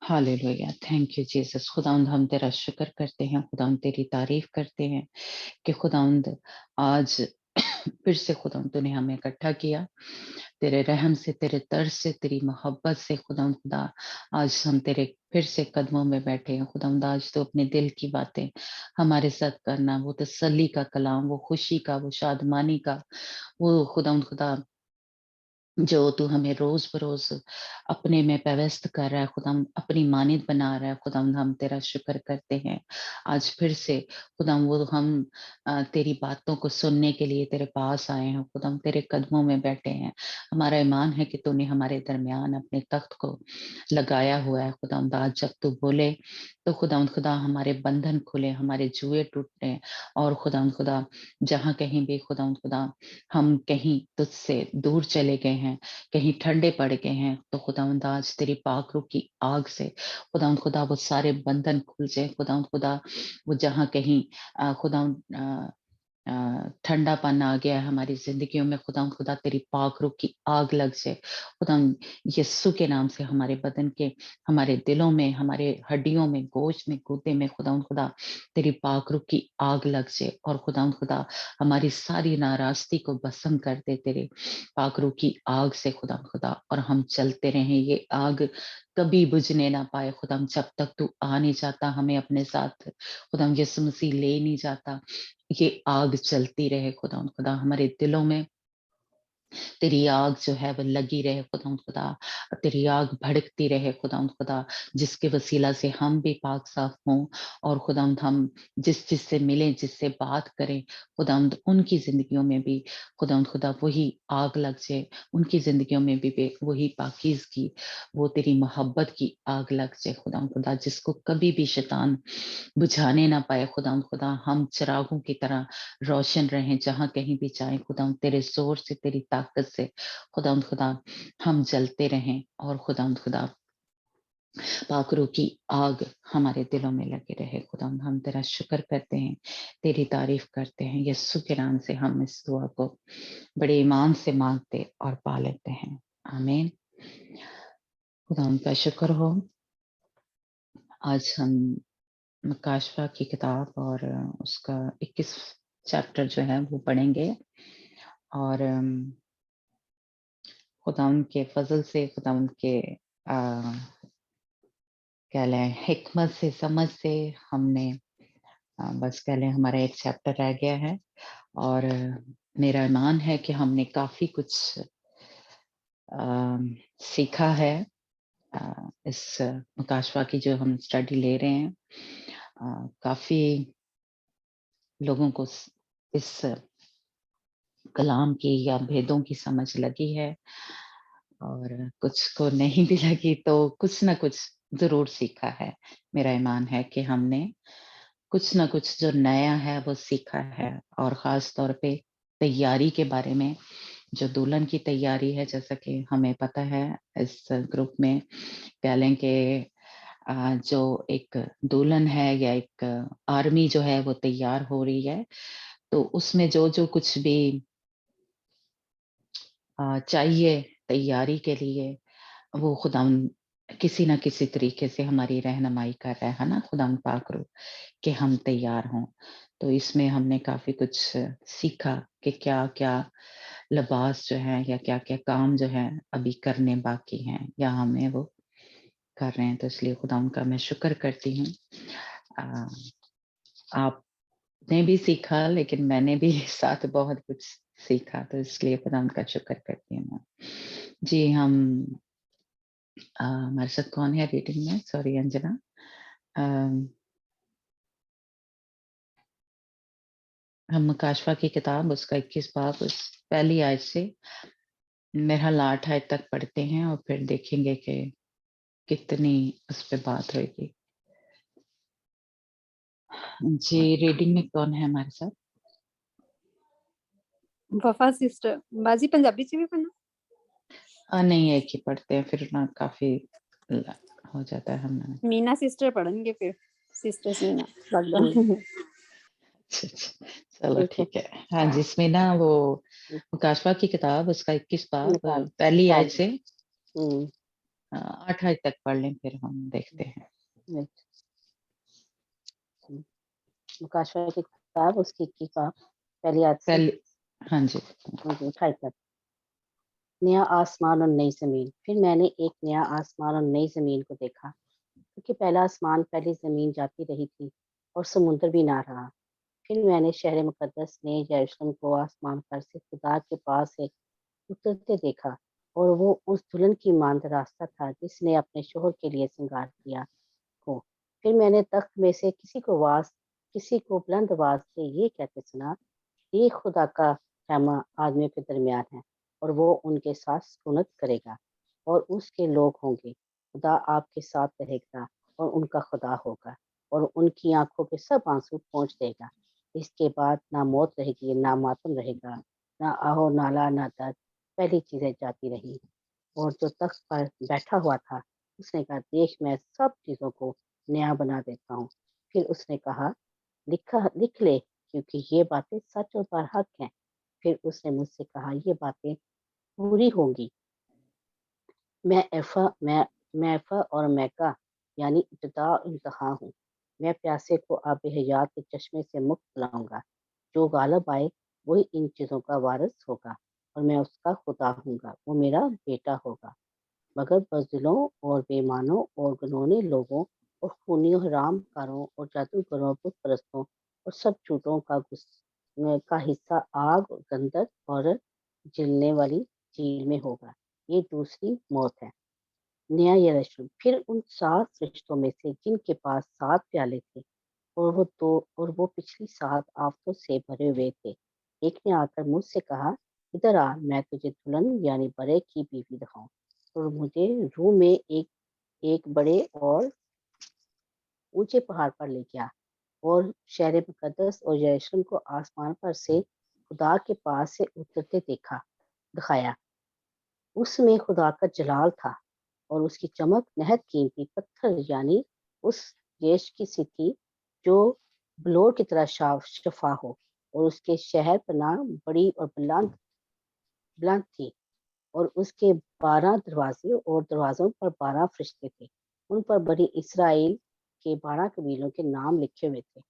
Hallelujah, thank you Jesus. खुदावंद हम तेरा शुक्र करते हैं, खुदावंद तेरी तारीफ करते हैं कि खुदावंद आज फिर से खुदावंद तूने हमें इकट्ठा किया तेरे रहम से, तेरे तरस से, तेरी मोहब्बत से। खुदावंद खुदा आज हम तेरे फिर से कदमों में बैठे हैं। खुदावंद आज तो अपने दिल की बातें हमारे साथ करना, वो तसल्ली का कलाम, वो खुशी का, वो शादमानी का, वो खुदावंद खुदा जो तू हमें रोज बरोज अपने में व्यस्त कर रहा है, खुदाम अपनी मानित बना रहा है। खुदाम हम तेरा शुक्र करते हैं आज फिर से। खुदाम वो हम तेरी बातों को सुनने के लिए तेरे पास आए हैं, खुदाम तेरे कदमों में बैठे हैं। हमारा ईमान है कि तूने हमारे दरमियान अपने तख्त को लगाया हुआ है। खुदाम आज जब तू बोले तो खुदाम खुदा हमारे बंधन खुले, हमारे जुए टूटे, और खुदाम खुदा जहाँ कहीं भी खुदाम खुदा हम कहीं तुझसे दूर चले गए हैं, कहीं ठंडे पड़ गए हैं, तो खुदावंद आज तेरी पाक रूह की आग से खुदावंद खुदा वो सारे बंधन खुल जाए। खुदावंद खुदा वो जहाँ कहीं खुदावंद ठंडापन आ गया है हमारी जिंदगियों में, खुदावंद खुदा तेरी पाक रूह की आग लग जाए। खुदावंद यीशु के नाम से हमारे बदन के, हमारे दिलों में, हमारे हड्डियों में, गोश्त में, गुर्दे में खुदावंद खुदा तेरी पाक रूह की आग लग जाए, और खुदावंद खुदा हमारी सारी नाराजगी को भस्म कर दे तेरे पाक रूह की आग से खुदावंद खुदा, और हम चलते रहें, ये आग कभी बुझने ना पाए खुदाम, जब तक तू आ नहीं जाता हमें अपने साथ खुदाम यीशु मसीह ले नहीं जाता। ये आग चलती रहे खुदा खुदा हमारे दिलों में तेरी आग जो है वो लगी रहे खुदा खुदा, तेरी आग भड़कती रहे खुदा खुदा, जिसके वसीला से हम भी पाक साफ हों, और खुदा हम जिस जिससे मिलें, जिससे बात करें खुदा उनकी जिंदगियों में भी खुदा खुदा वही आग लग जाए, उनकी जिंदगियों में भी वही पाकीज़गी, वो तेरी मोहब्बत की आग लग जाए खुदा खुदा, जिसको कभी भी शैतान बुझाने ना पाए खुदा खुदा। हम चिरागों की तरह रोशन रहें जहां कहीं भी जाएं खुदा, तेरे जोर से, तेरी ताकत से खुदा खुदा हम जलते रहें, और खुदा खुदा पाकरू की आग हमारे दिलों में लगे रहे खुदा। हम तेरा शुक्र करते हैं, तेरी तारीफ करते हैं। यीशु के नाम से हम इस दुआ को बड़े ईमान से मांगते और पा लेते हैं, आमीन। खुदा का शुक्र हो। आज हम मकाशवा की किताब और उसका 21 चैप्टर जो है वो पढ़ेंगे, और खुदा के फजल से, खुदा के कह लें हिकमत से, समझ से हमने बस कह लें हमारा एक चैप्टर रह गया है, और मेरा ईमान है कि हमने काफी कुछ सीखा है इस मकाशवा की जो हम स्टडी ले रहे हैं। काफी लोगों को इस कलाम की या भेदों की समझ लगी है, और कुछ को नहीं भी लगी तो कुछ ना कुछ जरूर सीखा है। मेरा ईमान है कि हमने कुछ ना कुछ जो नया है वो सीखा है, और खास तौर पे तैयारी के बारे में, जो दुल्हन की तैयारी है, जैसा कि हमें पता है इस ग्रुप में कह लें कि जो एक दुल्हन है या एक आर्मी जो है वो तैयार हो रही है, तो उसमें जो जो कुछ भी चाहिए तैयारी के लिए, वो खुदाम किसी ना किसी तरीके से हमारी रहनुमाई कर रहा है ना, खुदाम पाक रू कि हम तैयार हों। तो इसमें हमने काफी कुछ सीखा कि क्या क्या लिबास जो है या क्या क्या काम जो है अभी करने बाकी हैं, या हमें वो कर रहे हैं। तो इसलिए खुदाम का मैं शुक्र करती हूँ। आपने भी सीखा, लेकिन मैंने भी साथ बहुत कुछ सीखा, तो इसलिए खुदाम का शुक्र करती हूँ मैं। जी, हम हमारे साथ कौन है रीडिंग में? सॉरी अंजना। हम काशफा की किताब उसका 21 बाब उस पहली आयत से मेरा 8 आयत तक पढ़ते हैं, और फिर देखेंगे कि कितनी उस पे बात होगी। जी, रीडिंग में कौन है हमारे साथ? वफा सिस्टर। बाजी पंजाबी च भी पढ़ना? नहीं, एक ही पढ़ते हैं, फिर ना काफी हो जाता है। हम मीना सिस्टर पढ़ेंगे, फिर सिस्टर मीना चलो ठीक है। हाँ, जिसमें ना वो काशफा की किताब उसका 21 बाब पहली आयत से 8 آیت تک پڑھ لیں پھر ہم دیکھتے ہیں. مکاشفہ کی کتاب اس کی پہلی آیت سے ہاں جی 28 تک. نیا آسمان اور نئی زمین. پھر میں نے ایک نیا آسمان اور نئی زمین کو دیکھا، کیونکہ پہلا آسمان پہلی زمین جاتی رہی تھی اور سمندر بھی نہ رہا. پھر میں نے شہر مقدس نئے یروشلم کو آسمان پر سے خدا کے پاس سے اترتے دیکھا، اور وہ اس دلہن کی مانند راستہ تھا جس نے اپنے شوہر کے لیے سنگار کیا ہو. پھر میں نے تخت میں سے کسی کو بلند آواز سے یہ کہتے سنا، یہ خدا کا خیمہ آدمیوں کے درمیان ہے، اور وہ ان کے ساتھ سکونت کرے گا اور اس کے لوگ ہوں گے. خدا آپ کے ساتھ رہے گا اور ان کا خدا ہوگا، اور ان کی آنکھوں کے سب آنسو پہنچ دے گا. اس کے بعد نہ موت رہے گی، نہ ماتم رہے گا، نہ آہو نالا، نہ درد. پہلی چیزیں جاتی رہی. اور جو تخت پر بیٹھا ہوا تھا اس نے کہا، دیکھ میں سب چیزوں کو نیا بنا دیتا ہوں. پھر اس نے کہا، لکھ لے، کیونکہ یہ باتیں سچ اور برحق ہیں. پھر اس نے مجھ سے کہا، یہ باتیں پوری ہوں گی. میں الفا اور میکا یعنی ابتدا اور انتہا ہوں. میں پیاسے کو آب حیات کے چشمے سے مفت پلاؤں گا. جو غالب آئے وہی ان چیزوں کا وارث ہوگا، اور میں اس کا خدا ہوں گا، وہ میرا بیٹا ہوگا. مگر بزدلوں اور بےمانوں اور گنونے لوگوں اور خونیوں، حرام کاروں اور جادوگروں، بت پرستوں اور سب جھوٹوں کا حصہ آگ، گندک اور جلنے والی جھیل میں ہوگا. یہ دوسری موت ہے. نیا یروشلم. پھر ان 7 فرشتوں میں سے جن کے پاس 7 پیالے تھے اور وہ پچھلی 7 آفتوں سے بھرے ہوئے تھے، ایک نے آ کر مجھ سے کہا، ادھر آ، میں تجھے دلہن یعنی برے کی بیوی دکھاؤں. اور مجھے روح میں ایک بڑے اور اونچے پہاڑ پر لے گیا، اور شہر مقدس اور یروشلم کو آسمان پر سے خدا کے پاس سے اترتے دکھایا. اس میں خدا کا جلال تھا، اور اس کی چمک نہایت قیمتی پتھر یعنی اس ریش کی سی تھی جو بلور کی طرح شفا ہو. اور اس کے شہر پناہ بڑی اور بلند تھی، اور اس کے 12 دروازے اور دروازوں پر 12 فرشتے تھے. ان پر بنی اسرائیل کے 12 قبیلوں کے نام لکھے ہوئے تھے.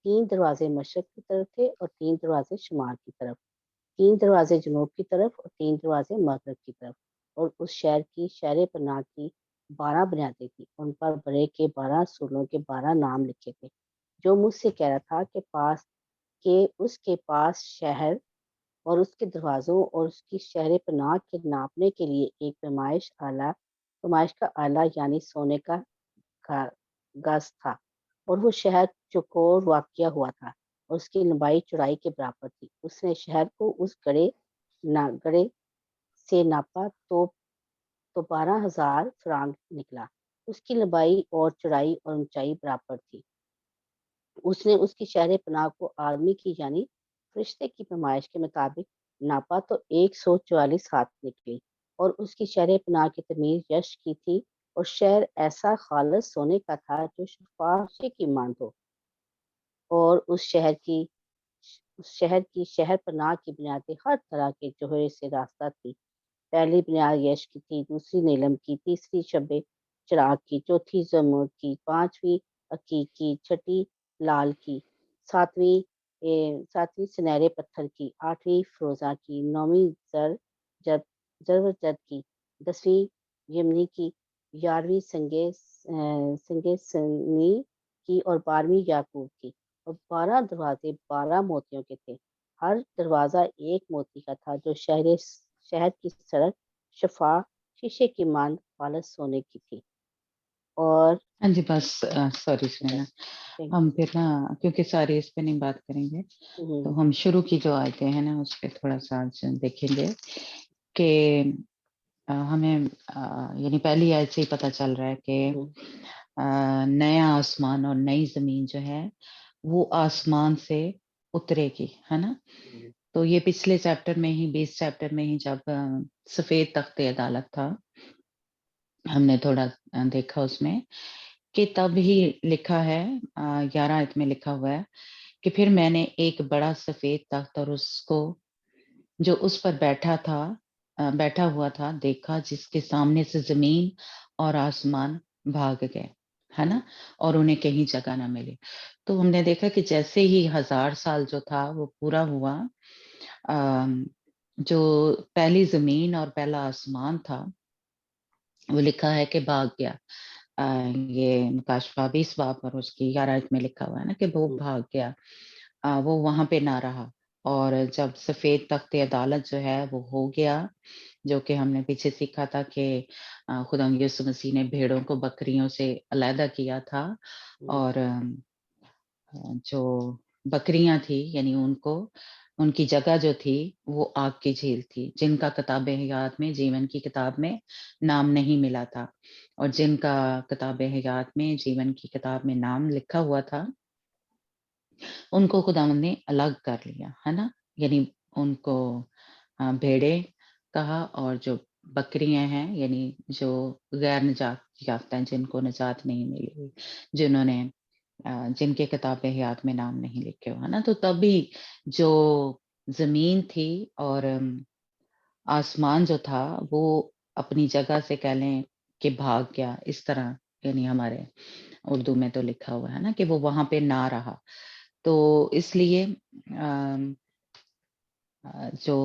3 دروازے مشرق کی طرف تھے اور 3 دروازے شمال کی طرف، 3 دروازے جنوب کی طرف اور 3 دروازے مغرب کی طرف. اور اس شہر پناہ کی 12 بنیادیں تھیں. ان پر برے کے 12 اصولوں کے 12 نام لکھے تھے. جو مجھ سے کہہ رہا تھا کہ اس کے پاس شہر اور اس کے دروازوں اور اس کی شہر پناہ کے ناپنے کے لیے ایک پیمائش کا آلہ یعنی سونے کا گز تھا. اور وہ شہر چوکور واقع ہوا تھا اور اس کی لمبائی چوڑائی کے برابر تھی. اس نے شہر کو اس گڑے سے ناپا تو 12,000 فرانگ نکلا. اس کی لمبائی اور چوڑائی اور اونچائی برابر تھی. اس نے اس کی شہر پناہ کو آدمی کی یعنی فرشتے کی پیمائش کے مطابق ناپا تو 144 ہاتھ نکلی. اور اس کی شہر پناہ کی تعمیر یش کی تھی، اور شہر ایسا خالص سونے کا تھا جو شفاشے کی مانند ہو. اور اس شہر کی شہر پناہ کی بنیادیں ہر طرح کے جوہر سے راستہ تھی. پہلی بنیاد یش کی تھی، دوسری نیلم کی، تیسری شب چراغ کی، چوتھی زمرد کی، 5ویں عقیق کی، 6ٹھی لال کی، 7ویں سنہرے پتھر کی، 8ویں فروزہ کی، 9ویں زرجد کی، 10ویں یمنی کی، 11ویں سنگے سنی کی، اور 12ویں یاقوت کی. اور 12 دروازے 12 موتیوں کے تھے. ہر دروازہ ایک موتی کا تھا. جو شہر کی سڑک شفا شیشے کی مانند خالص سونے کی تھی. اور ہاں جی بس سوری سنینا، ہم پھر نا کیونکہ ساری اس پہ نہیں بات کریں گے تو ہم شروع کی جو آیتیں ہیں نا اس پہ تھوڑا سا دیکھیں گے کہ ہمیں یعنی پہلی آیت سے ہی پتہ چل رہا ہے کہ نیا آسمان اور نئی زمین جو ہے وہ آسمان سے اترے گی، ہے نا. تو یہ پچھلے چیپٹر میں ہی 20 چیپٹر میں ہی جب سفید تخت عدالت تھا ہم نے تھوڑا دیکھا اس میں کہ تب ہی لکھا ہے 11 آیت میں لکھا ہوا ہے کہ پھر میں نے ایک بڑا سفید تخت اور اس کو جو اس پر بیٹھا ہوا تھا دیکھا، جس کے سامنے سے زمین اور آسمان بھاگ گئے, ہے نا, اور انہیں کہیں جگہ نہ ملی. تو ہم نے دیکھا کہ جیسے ہی 1000 سال جو تھا وہ پورا ہوا, جو پہلی زمین اور پہلا آسمان تھا وہ لکھا ہے کہ بھاگ گیا. یہ مکاشفہ 20 باب اور اس کی 11 میں لکھا ہوا ہے نا کہ وہ بھاگ گیا, وہ وہاں پہ نہ رہا. اور جب سفید تخت عدالت جو ہے وہ ہو گیا, جو کہ ہم نے پیچھے سیکھا تھا کہ خدا یسوع مسیح نے بھیڑوں کو بکریوں سے علیحدہ کیا تھا, اور جو بکریاں تھی یعنی ان کی جگہ جو تھی وہ آگ کی جھیل تھی, جن کا کتاب حیات میں, جیون کی کتاب میں نام نہیں ملا تھا, اور جن کا کتاب حیات میں, جیون کی کتاب میں نام لکھا ہوا تھا, ان کو خداوند نے الگ کر لیا, ہے نا. یعنی ان کو بھیڑے کہا, اور جو بکریاں ہیں یعنی جو غیر نجات یافتہ ہیں, جن کو نجات نہیں ملی ہوئی, جنہوں نے جن کے کتاب حیات میں نام نہیں لکھے ہوا, ہے نا. تو تبھی جو زمین تھی اور آسمان جو تھا وہ اپنی جگہ سے کہہ لیں کہ بھاگ گیا, اس طرح یعنی ہمارے اردو میں تو لکھا ہوا ہے نا کہ وہ وہاں پہ نہ رہا. تو اس لیے جو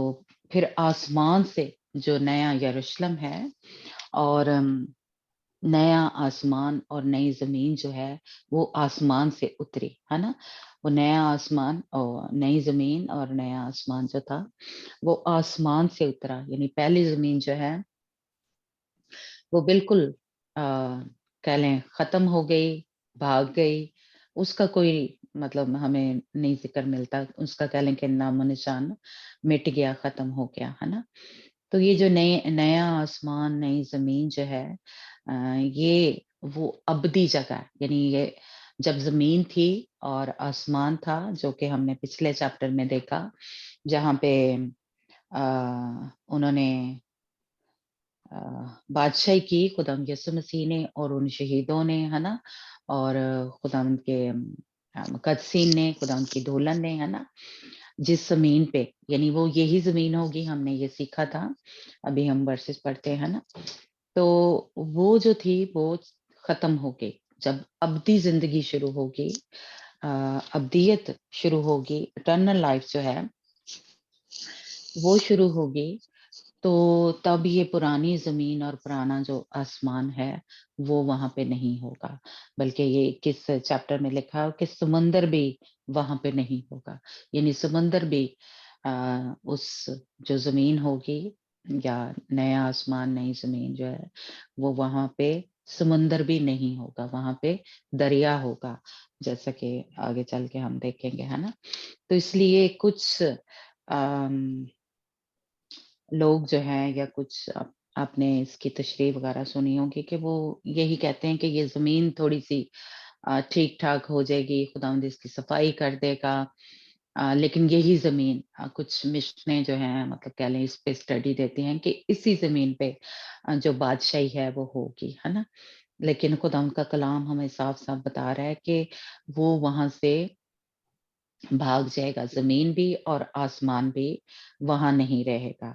پھر آسمان سے جو نیا یروشلم ہے اور نیا آسمان اور نئی زمین جو ہے وہ آسمان سے اتری, ہے نا. وہ نیا آسمان اور نئی زمین اور نیا آسمان جو تھا وہ آسمان سے اترا, یعنی پہلی زمین جو ہے وہ بالکل کہہ لیں ختم ہو گئی, بھاگ گئی, اس کا کوئی مطلب ہمیں نہیں ذکر ملتا, اس کا کہہ لیں کہ نام و نشان مٹ گیا, ختم ہو گیا, ہے نا. تو یہ جو نیا آسمان نئی زمین جو ہے یہ وہ ابدی جگہ ہے, یعنی یہ جب زمین تھی اور آسمان تھا, جو کہ ہم نے پچھلے چیپٹر میں دیکھا, جہاں پہ انہوں نے بادشاہی کی خدا یسوع مسیح نے اور ان شہیدوں نے, ہے نا, اور خدا کے مقدسین نے, خدا کی دولن نے, ہے نا, جس زمین پہ, یعنی وہ یہی زمین ہوگی, ہم نے یہ سیکھا تھا, ابھی ہم ورسز پڑھتے ہیں نا. تو وہ جو تھی وہ ختم ہو گئی, جب ابدی زندگی شروع ہوگی, ابدیت شروع ہوگی, اٹرنل لائف جو ہے وہ شروع ہوگی, تو تب یہ پرانی زمین اور پرانا جو آسمان ہے وہ وہاں پہ نہیں ہوگا, بلکہ یہ کس چیپٹر میں لکھا ہے کہ سمندر بھی وہاں پہ نہیں ہوگا, یعنی سمندر بھی اس جو زمین ہوگی یا نیا آسمان نئی زمین جو ہے وہ وہاں پہ سمندر بھی نہیں ہوگا, وہاں پہ دریا ہوگا, جیسا کہ آگے چل کے ہم دیکھیں گے, ہے نا. تو اس لیے کچھ لوگ جو ہیں یا کچھ آپ نے اس کی تشریح وغیرہ سنی ہوگی کہ وہ یہی کہتے ہیں کہ یہ زمین تھوڑی سی ٹھیک ٹھاک ہو جائے گی, خداوند اس کی صفائی کر دے گا, لیکن یہی زمین کچھ مشنیں جو ہیں مطلب کہہ لیں اس پہ اسٹڈی دیتی ہیں کہ اسی زمین پہ جو بادشاہی ہے وہ ہوگی, ہے نا. لیکن خداوند کا کلام ہمیں صاف صاف بتا رہا ہے کہ وہ وہاں سے بھاگ جائے گا, زمین بھی اور آسمان بھی وہاں نہیں رہے گا.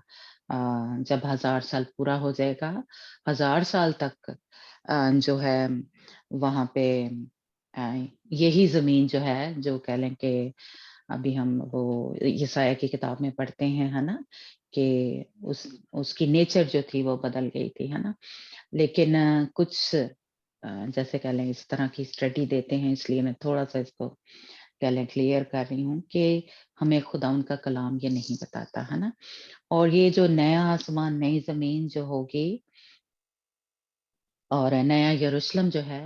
جب 1000 سال پورا ہو جائے گا, 1000 سال تک جو ہے وہاں پہ یہی زمین جو ہے, جو کہہ لیں کہ ابھی ہم وہ یسایہ کی کتاب میں پڑھتے ہیں, ہے نا, کہ اس کی نیچر جو تھی وہ بدل گئی تھی, ہے نا. لیکن کچھ جیسے کہہ لیں اس طرح کی اسٹڈی دیتے ہیں, اس لیے میں تھوڑا سا اس کو کہہ لیں کلیئر کر رہی ہوں کہ ہمیں خدا ان کا کلام یہ نہیں بتاتا, ہے نا. اور یہ جو نیا آسمان نئی زمین جو ہوگی اور نیا یروشلم جو ہے,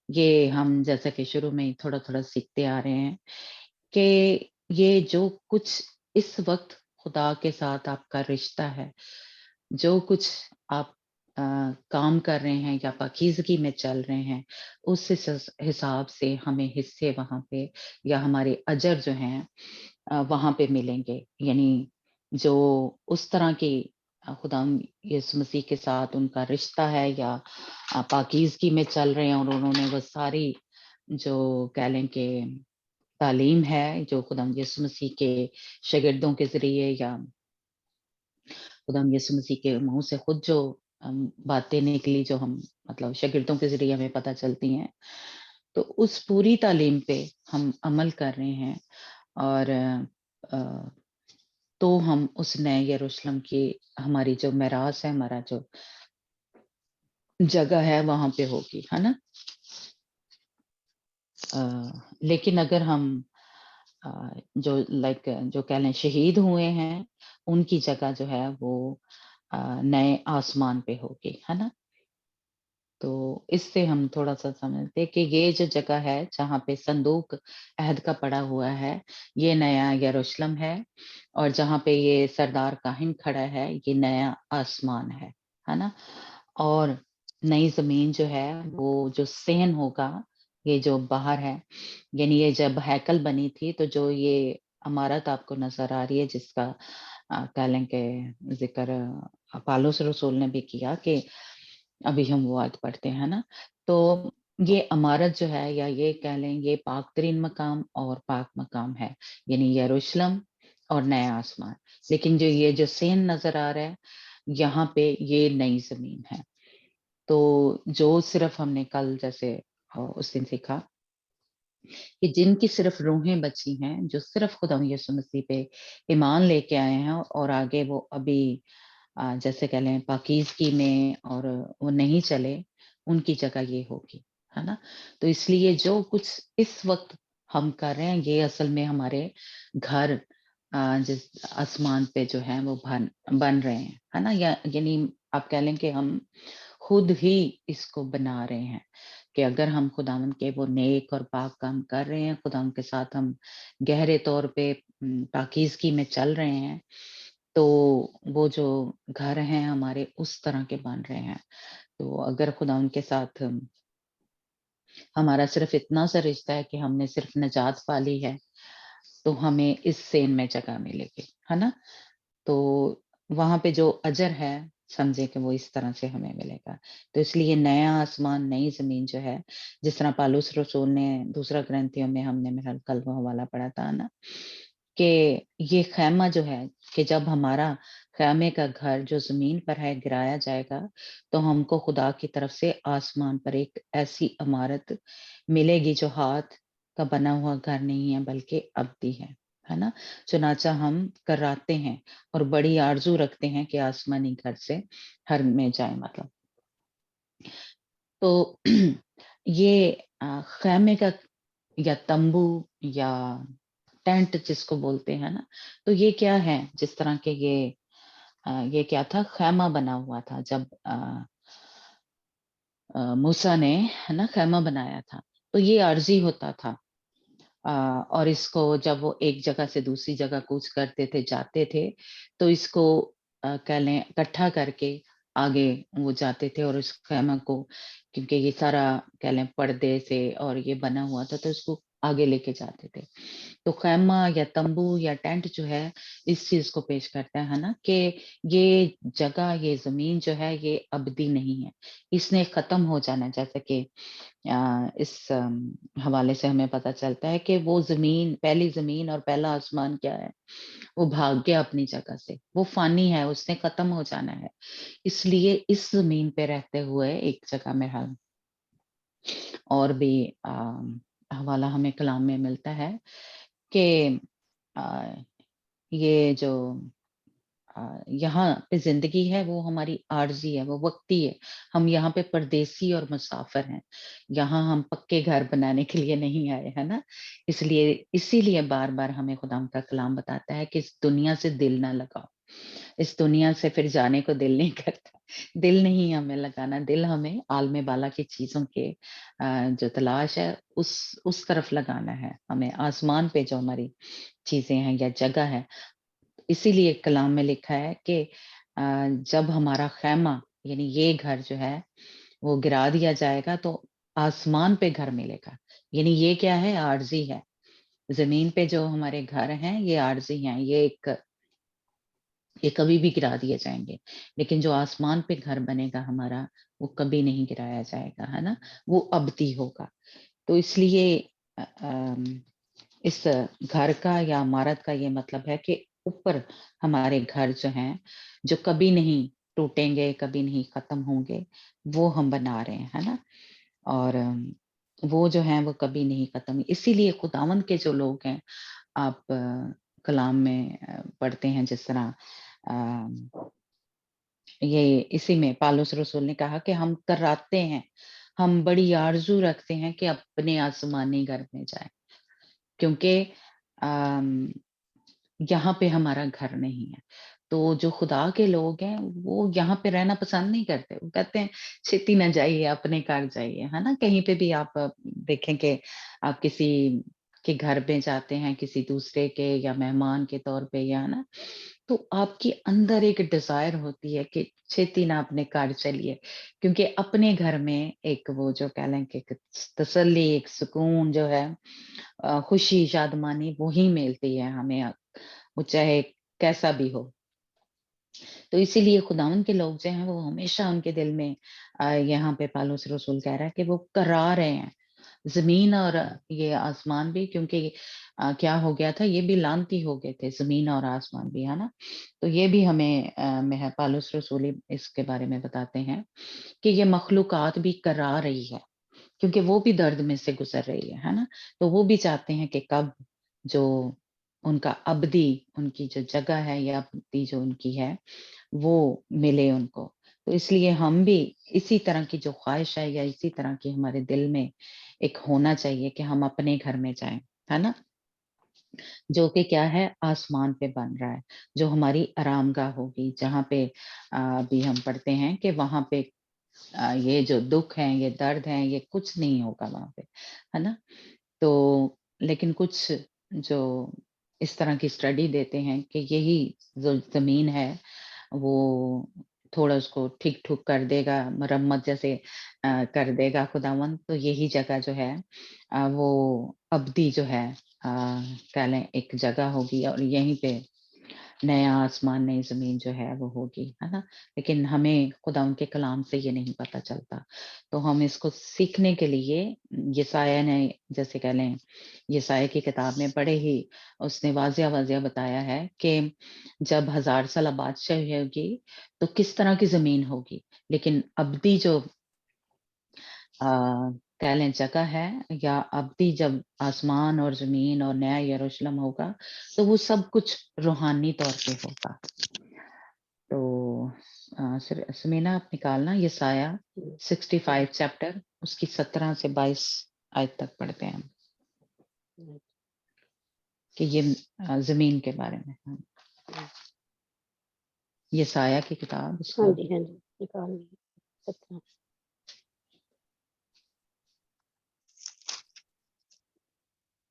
یہ ہم جیسا کہ شروع میں تھوڑا تھوڑا سیکھتے آ رہے ہیں کہ یہ جو کچھ اس وقت خدا کے ساتھ آپ کا رشتہ ہے, جو کچھ آپ کام کر رہے ہیں یا پاکیزگی میں چل رہے ہیں, اس حساب سے ہمیں حصے وہاں پہ یا ہمارے اجر جو ہیں وہاں پہ ملیں گے. یعنی جو اس طرح کی خدا یسوع مسیح کے ساتھ ان کا رشتہ ہے یا پاکیزگی میں چل رہے ہیں, اور انہوں نے وہ ساری جو کہہ لیں کہ تعلیم ہے جو خدا یسوع مسیح کے شاگردوں کے ذریعے یا خدا یسوع مسیح کے منہ سے خود جو باتیں نکلی جو ہم मतलब शागिर्दों के ज़रिए हमें पता चलती हैं। तो उस पूरी तालीम पे हम अमल कर रहे हैं और अ, तो हम उस नए यरूशलेम की हमारी जो मेरास है, हमारा जो जगह है वहाँ पे होगी, है ना? लेकिन अगर हम जो लाइक जो कह लें शहीद हुए हैं, उनकी जगह जो है वो नए आसमान पे होगी, है ना? तो इससे हम थोड़ा-सा समझते हैं कि ये जो जगह है जहाँ पे संदूक अहद का पड़ा हुआ है, ये नया यरूशलेम है और जहाँ पे ये सरदार काहिन खड़ा है, ये नया आसमान है ना? और नई ज़मीन जो है वो जो सेन होगा, ये जो बाहर है, यानी ये जब हैकल बनी थी तो जो ये इमारत आपको नज़र आ रही है जिसका कह लें कि ज़िक्र पौलुस रसूल ने भी किया कि अभी हम वो आयत पढ़ते हैं ना, तो ये इमारत जो है या ये कह लें ये पाक-तरीन मकाम और पाक मकाम है, यानी यरूशलेम और नया आसमान। लेकिन जो सेन नज़र आ रहा है, यहाँ पे ये नई ज़मीन है। तो जो सिर्फ़ हमने कल जैसे उस दिन सीखा कि जिनकी सिर्फ़ रूहें बची हैं, जो सिर्फ़ खुदा यीशु मसीह पे ईमान लेके आए हैं और आगे वो अभी जैसे कह लें पाकीज़गी में और वो नहीं चले, उनकी जगह ये होगी, है ना? तो इसलिए जो कुछ इस वक़्त हम कर रहे हैं, ये असल में हमारे घर जिस आसमान पे जो हैं वो बन रहे हैं, है ना? या यानी आप कह लें कि हम खुद ही इसको बना रहे हैं, कि अगर हम खुदावंद के वो नेक और पाक काम कर रहे हैं, खुदावंद के साथ हम गहरे तौर पे पाकीज़गी में चल रहे हैं, तो वो जो घर हैं हमारे उस तरह के बन रहे हैं। तो अगर खुदा उनके साथ हमारा सिर्फ़ इतना सा रिश्ता है कि हमने सिर्फ़ निजात पा ली है, तो हमें इस सेन में जगह मिलेगी, है ना? तो वहाँ पे जो अजर है, समझे कि वो इस तरह से हमें मिलेगा। तो इसलिए नया आसमान, नई ज़मीन जो है, जिस तरह पौलुस रसूल ने दूसरा ग्रंथियों में हमने मेरा कल वो हवाला पढ़ा था ना, कि ये ख़ैमा जो है कि जब हमारा ख़ैमे का घर जो ज़मीन पर है गिराया जाएगा, तो हमको खुदा की तरफ से आसमान पर एक ऐसी इमारत मिलेगी जो हाथ का बना हुआ घर नहीं है बल्कि अब्दी है ना? चुनाचा हम कराते हैं और बड़ी आरज़ू रखते हैं कि आसमानी घर से घर में जाएँ मतलब। तो ये ख़ैमे का या तंबू या टेंट जिसको बोलते हैं ना, तो ये क्या है? जिस तरह के ये क्या था? ख़ैमा बना हुआ था जब मूसा ने है ना ख़ैमा बनाया था, तो ये आरज़ी होता था। और इसको जब वो एक जगह से दूसरी जगह कूच करते थे, जाते थे, तो इसको कह लें इकट्ठा करके आगे वो जाते थे और उस ख़ैमा को क्योंकि ये सारा कह लें पर्दे से और ये बना हुआ था, तो इसको आगे लेके जाते थे। तो ख़ैमा या तंबू या टेंट जो है, इस चीज़ को पेश करता है ना कि ये जगह, ये ज़मीन जो है, ये अबदी नहीं है। इसने ख़त्म हो जाना है जैसे कि इस हवाले से हमें पता चलता है कि वो ज़मीन पहली ज़मीन और पहला आसमान क्या है? वो भाग गया अपनी जगह से, वो फ़ानी है, उसने ख़त्म हो जाना है। इसलिए इस ज़मीन पे रहते हुए एक जगह में हम और भी हवाला हमें कलाम में मिलता है कि अ, ये जो यहाँ पे ज़िंदगी है वो हमारी आर्ज़ी है, वो वक़्ती है। हम यहाँ पे परदेसी और मुसाफ़िर हैं। यहाँ हम पक्के घर बनाने के लिए नहीं आए, है ना? इसलिए इसीलिए बार-बार हमें खुदावंद का कलाम बताता है कि इस दुनिया से दिल ना लगाओ। इस दुनिया से फिर जाने को दिल नहीं करता। दिल नहीं हमें लगाना, दिल हमें आलमे बाला की चीज़ों के जो तलाश है उस तरफ लगाना है। हमें आसमान पे जो हमारी चीज़ें हैं या जगह है इसीलिए कलाम में लिखा है कि जब हमारा ख़ैमा यानी ये घर जो है वो गिरा दिया जाएगा तो आसमान पे घर मिलेगा। यानी ये क्या है? आर्ज़ी है। ज़मीन पे जो हमारे घर हैं ये आर्ज़ी हैं। ये कभी भी गिरा दिए जाएँगे। लेकिन जो आसमान पे घर बनेगा हमारा वो कभी नहीं गिराया जाएगा, है ना? वो अबदी होगा। तो इसलिए इस घर का या इमारत का ये मतलब है कि ऊपर हमारे घर जो हैं, जो कभी नहीं टूटेंगे, कभी नहीं खत्म होंगे, वो हम बना रहे हैं, है ना? और वो जो हैं वो कभी नहीं खत्म। इसीलिए खुदावंद के जो लोग हैं, आप कलाम में पढ़ते हैं जिस तरह ये इसी में पौलुस रसूल ने कहा कि हम कराहते हैं, हम बड़ी आरज़ू रखते हैं कि अपने आसमानी घर में जाएँ, क्योंकि अम, यहाँ पे हमारा घर नहीं है। तो जो खुदा के लोग हैं, वो यहाँ पे रहना पसंद नहीं करते। वो कहते हैं, "छेती ना जाइए, अपने घर जाइए।" है ना? कहीं पे भी आप देखें कि आप किसी के घर में जाते हैं, किसी दूसरे के या मेहमान के तौर पे या है ना, तो आपके अंदर एक डिज़ायर होती है कि छेती ना अपने घर चलिए, क्योंकि अपने घर में एक वो जो कह लें कि एक तसल्ली, एक सुकून जो है खुशी, शादमानी वही मिलती है हमें वो चाहे कैसा भी हो। तो इसीलिए खुदावंद के लोग जो हैं वो हमेशा उनके दिल में यहाँ पे पौलुस रसूल कह रहा है कि वो करा रहे हैं। ज़मीन और ये आसमान भी, क्योंकि क्या हो गया था, ये भी लानती हो गए थे, ज़मीन और आसमान भी, है ना? तो ये भी हमें पौलुस रसूल इसके बारे में बताते हैं कि ये मखलूक़ात भी करा रही है, क्योंकि वो भी दर्द में से गुज़र रही है ना? तो वो भी चाहते हैं कि कब जो उनका अब्दी उनकी जो जगह है या अब्दी जो उनकी है, वो मिले उनको। तो इसलिए हम भी इसी तरह की जो ख़्वाहिश है या इसी तरह की हमारे दिल में एक होना चाहिए कि हम अपने घर में जाएँ, है ना? जो कि क्या है, आसमान पे बन रहा है, जो हमारी आरामगाह होगी, जहाँ पे अभी हम पढ़ते हैं कि वहाँ पे ये जो दुःख हैं, ये दर्द हैं, ये कुछ नहीं होगा वहाँ पे, है ना? तो लेकिन कुछ जो इस तरह की स्टडी देते हैं कि यही जो ज़मीन है, वो थोड़ा उसको ठीक-ठुक कर देगा, मरम्मत जैसे कर देगा खुदावंद, तो यही जगह जो है वो अब्दी जो है कह लें एक जगह होगी और यहीं पे नया आसमान, नई ज़मीन जो है वो होगी, है ना? लेकिन हमें खुदा उनके कलाम से ये नहीं पता चलता। तो हम इसको सीखने के लिए यशायाह ने जैसे कह लें, यशायाह की किताब में बड़े ही उसने वाज़िया-वाज़िया बताया है कि जब हज़ार साल बादशाही होगी, तो किस तरह की ज़मीन होगी। लेकिन अब्दी जो अ, कह लें जगह है या अब्दी जब आसमान और ज़मीन और नया यरूशलेम होगा, तो वो सब कुछ रूहानी तौर पे होगा। तो समीना आप निकालना यसाया 65 चैप्टर उसकी 17 से 22 आयत तक पढ़ते हैं हम कि ये ज़मीन के बारे में। हाँ, यसाया की किताब हाँ उसका जी, हाँ जी, निकाल ली 17।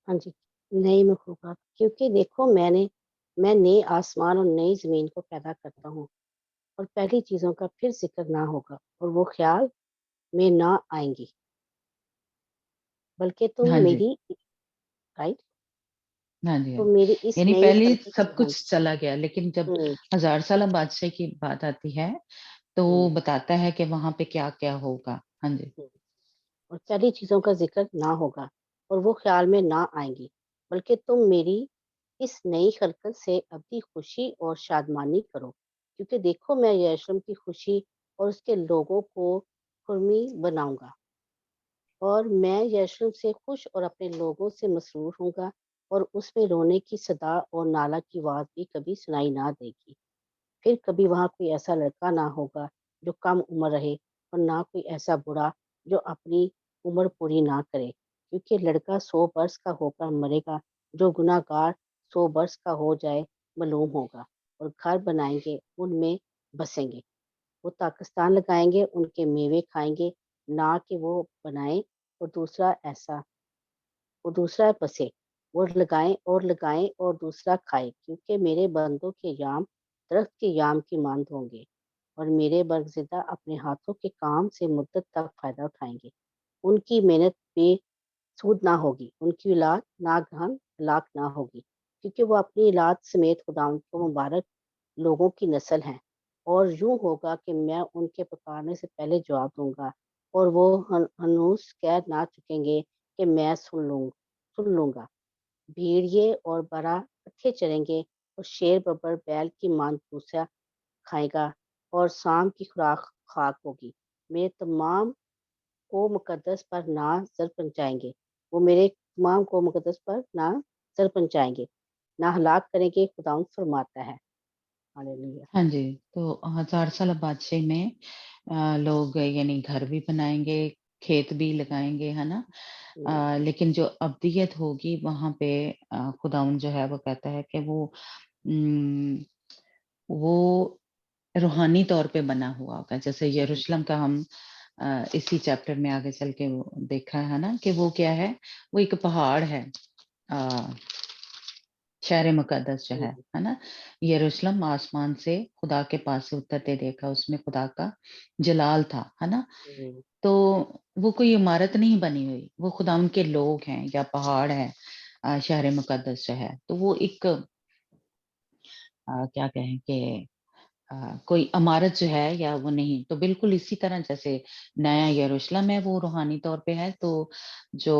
हाँ जी, नई मखलूक़ात, क्योंकि देखो मैं नए आसमान और नई ज़मीन को पैदा करता हूँ, और पहली चीज़ों का फिर ज़िक्र ना होगा और वो ख़्याल में ना आएँगी, बल्कि तुम हाँ जी, मेरी राइट? हाँ जी, हाँ तो जी। मेरी इस यानी नई पहले खलकत से, सब हाँ कुछ जी। चला गया, लेकिन जब हुँ, हज़ार साल बादशाह की बात आती है, तो वो हुँ, बताता है कि वहाँ पे क्या-क्या होगा। हाँ जी, हुँ। और पहली चीज़ों का ज़िक्र ना होगा और वो ख़्याल में ना आएँगी, बल्कि तुम मेरी इस नई खलकत से अबदी खुशी और शादमानी करो। क्योंकि देखो मैं यरूशलेम की खुशी और उसके लोगों को खुरमी बनाऊँगा, और मैं यरूशलेम से खुश और अपने लोगों से मसरूर होऊँगा, और उसमें रोने की सदा और नाला की आवाज़ भी कभी सुनाई ना देगी। फिर कभी वहाँ कोई ऐसा लड़का ना होगा जो कम उम्र रहे, और ना कोई ऐसा बूढ़ा जो अपनी उम्र पूरी ना करे, क्योंकि लड़का 100 वर्ष का होकर मरेगा, जो गुनाहगार 100 वर्ष का हो जाए मालूम होगा, और घर बनाएंगे उनमें बसेंगे, वो ताकिस्तान लगाएंगे उनके मेवे खाएंगे, ना कि वो बनाए और दूसरा ऐसा वो दूसरा बसे, वो लगाएं और दूसरा खाए, क्योंकि मेरे बंदों के याम दरख्त के याम की मांद होंगे, और मेरे बरगज़िदा अपने हाथों के काम से मुद्दत तक फ़ायदा उठाएँगे। उनकी मेहनत बेसुध ना होगी, उनकी औलाद नागहान हलाक ना होगी, क्योंकि वो अपनी औलाद समेत खुदावंद को मुबारक लोगों की नस्ल हैं। और यूँ होगा कि मैं उनके पुकारने से पहले जवाब दूँगा, और वो हनूस कह ना चुकेंगे कि मैं सुन लूँगा। भेड़िए और बरहा इकट्ठे चरेंगे, और शेर बब्बर बैल की मांद भूसा खाएगा। اور شام کی خوراک خاک ہوگی۔ میرے تمام کو مقدس پر نہ پہنچائیں گے، وہ میرے تمام کو مقدس پر نہ پہنچائیں گے، نہ ہلاک کریں گے، خداوند فرماتا ہے۔ ہاللیلویہ۔ ہاں جی، تو 1000 سالہ بادشاہی میں لوگ یعنی گھر بھی بنائیں گے، کھیت بھی لگائیں گے، ہے نا؟ لیکن جو ابدیت ہوگی وہاں پہ خداوند جو ہے وہ کہتا ہے کہ وہ روحانی طور پہ بنا ہوا ہوگا، جیسے یروشلم کا ہم اسی چیپٹر میں آگے چل کے دیکھا ہے نا کہ وہ کیا ہے، وہ ایک پہاڑ ہے، شہر مقدس جو ہے نا؟ یروشلم آسمان سے خدا کے پاس سے اترتے دیکھا، اس میں خدا کا جلال تھا، ہے نا؟ تو وہ کوئی عمارت نہیں بنی ہوئی، وہ خدا ان کے لوگ ہیں یا پہاڑ ہے، شہر مقدس جو ہے، تو وہ ایک کیا کہیں کہ کوئی عمارت جو ہے یا وہ نہیں، تو بالکل اسی طرح جیسے نیا یروشلم ہے وہ روحانی طور پہ ہے، تو جو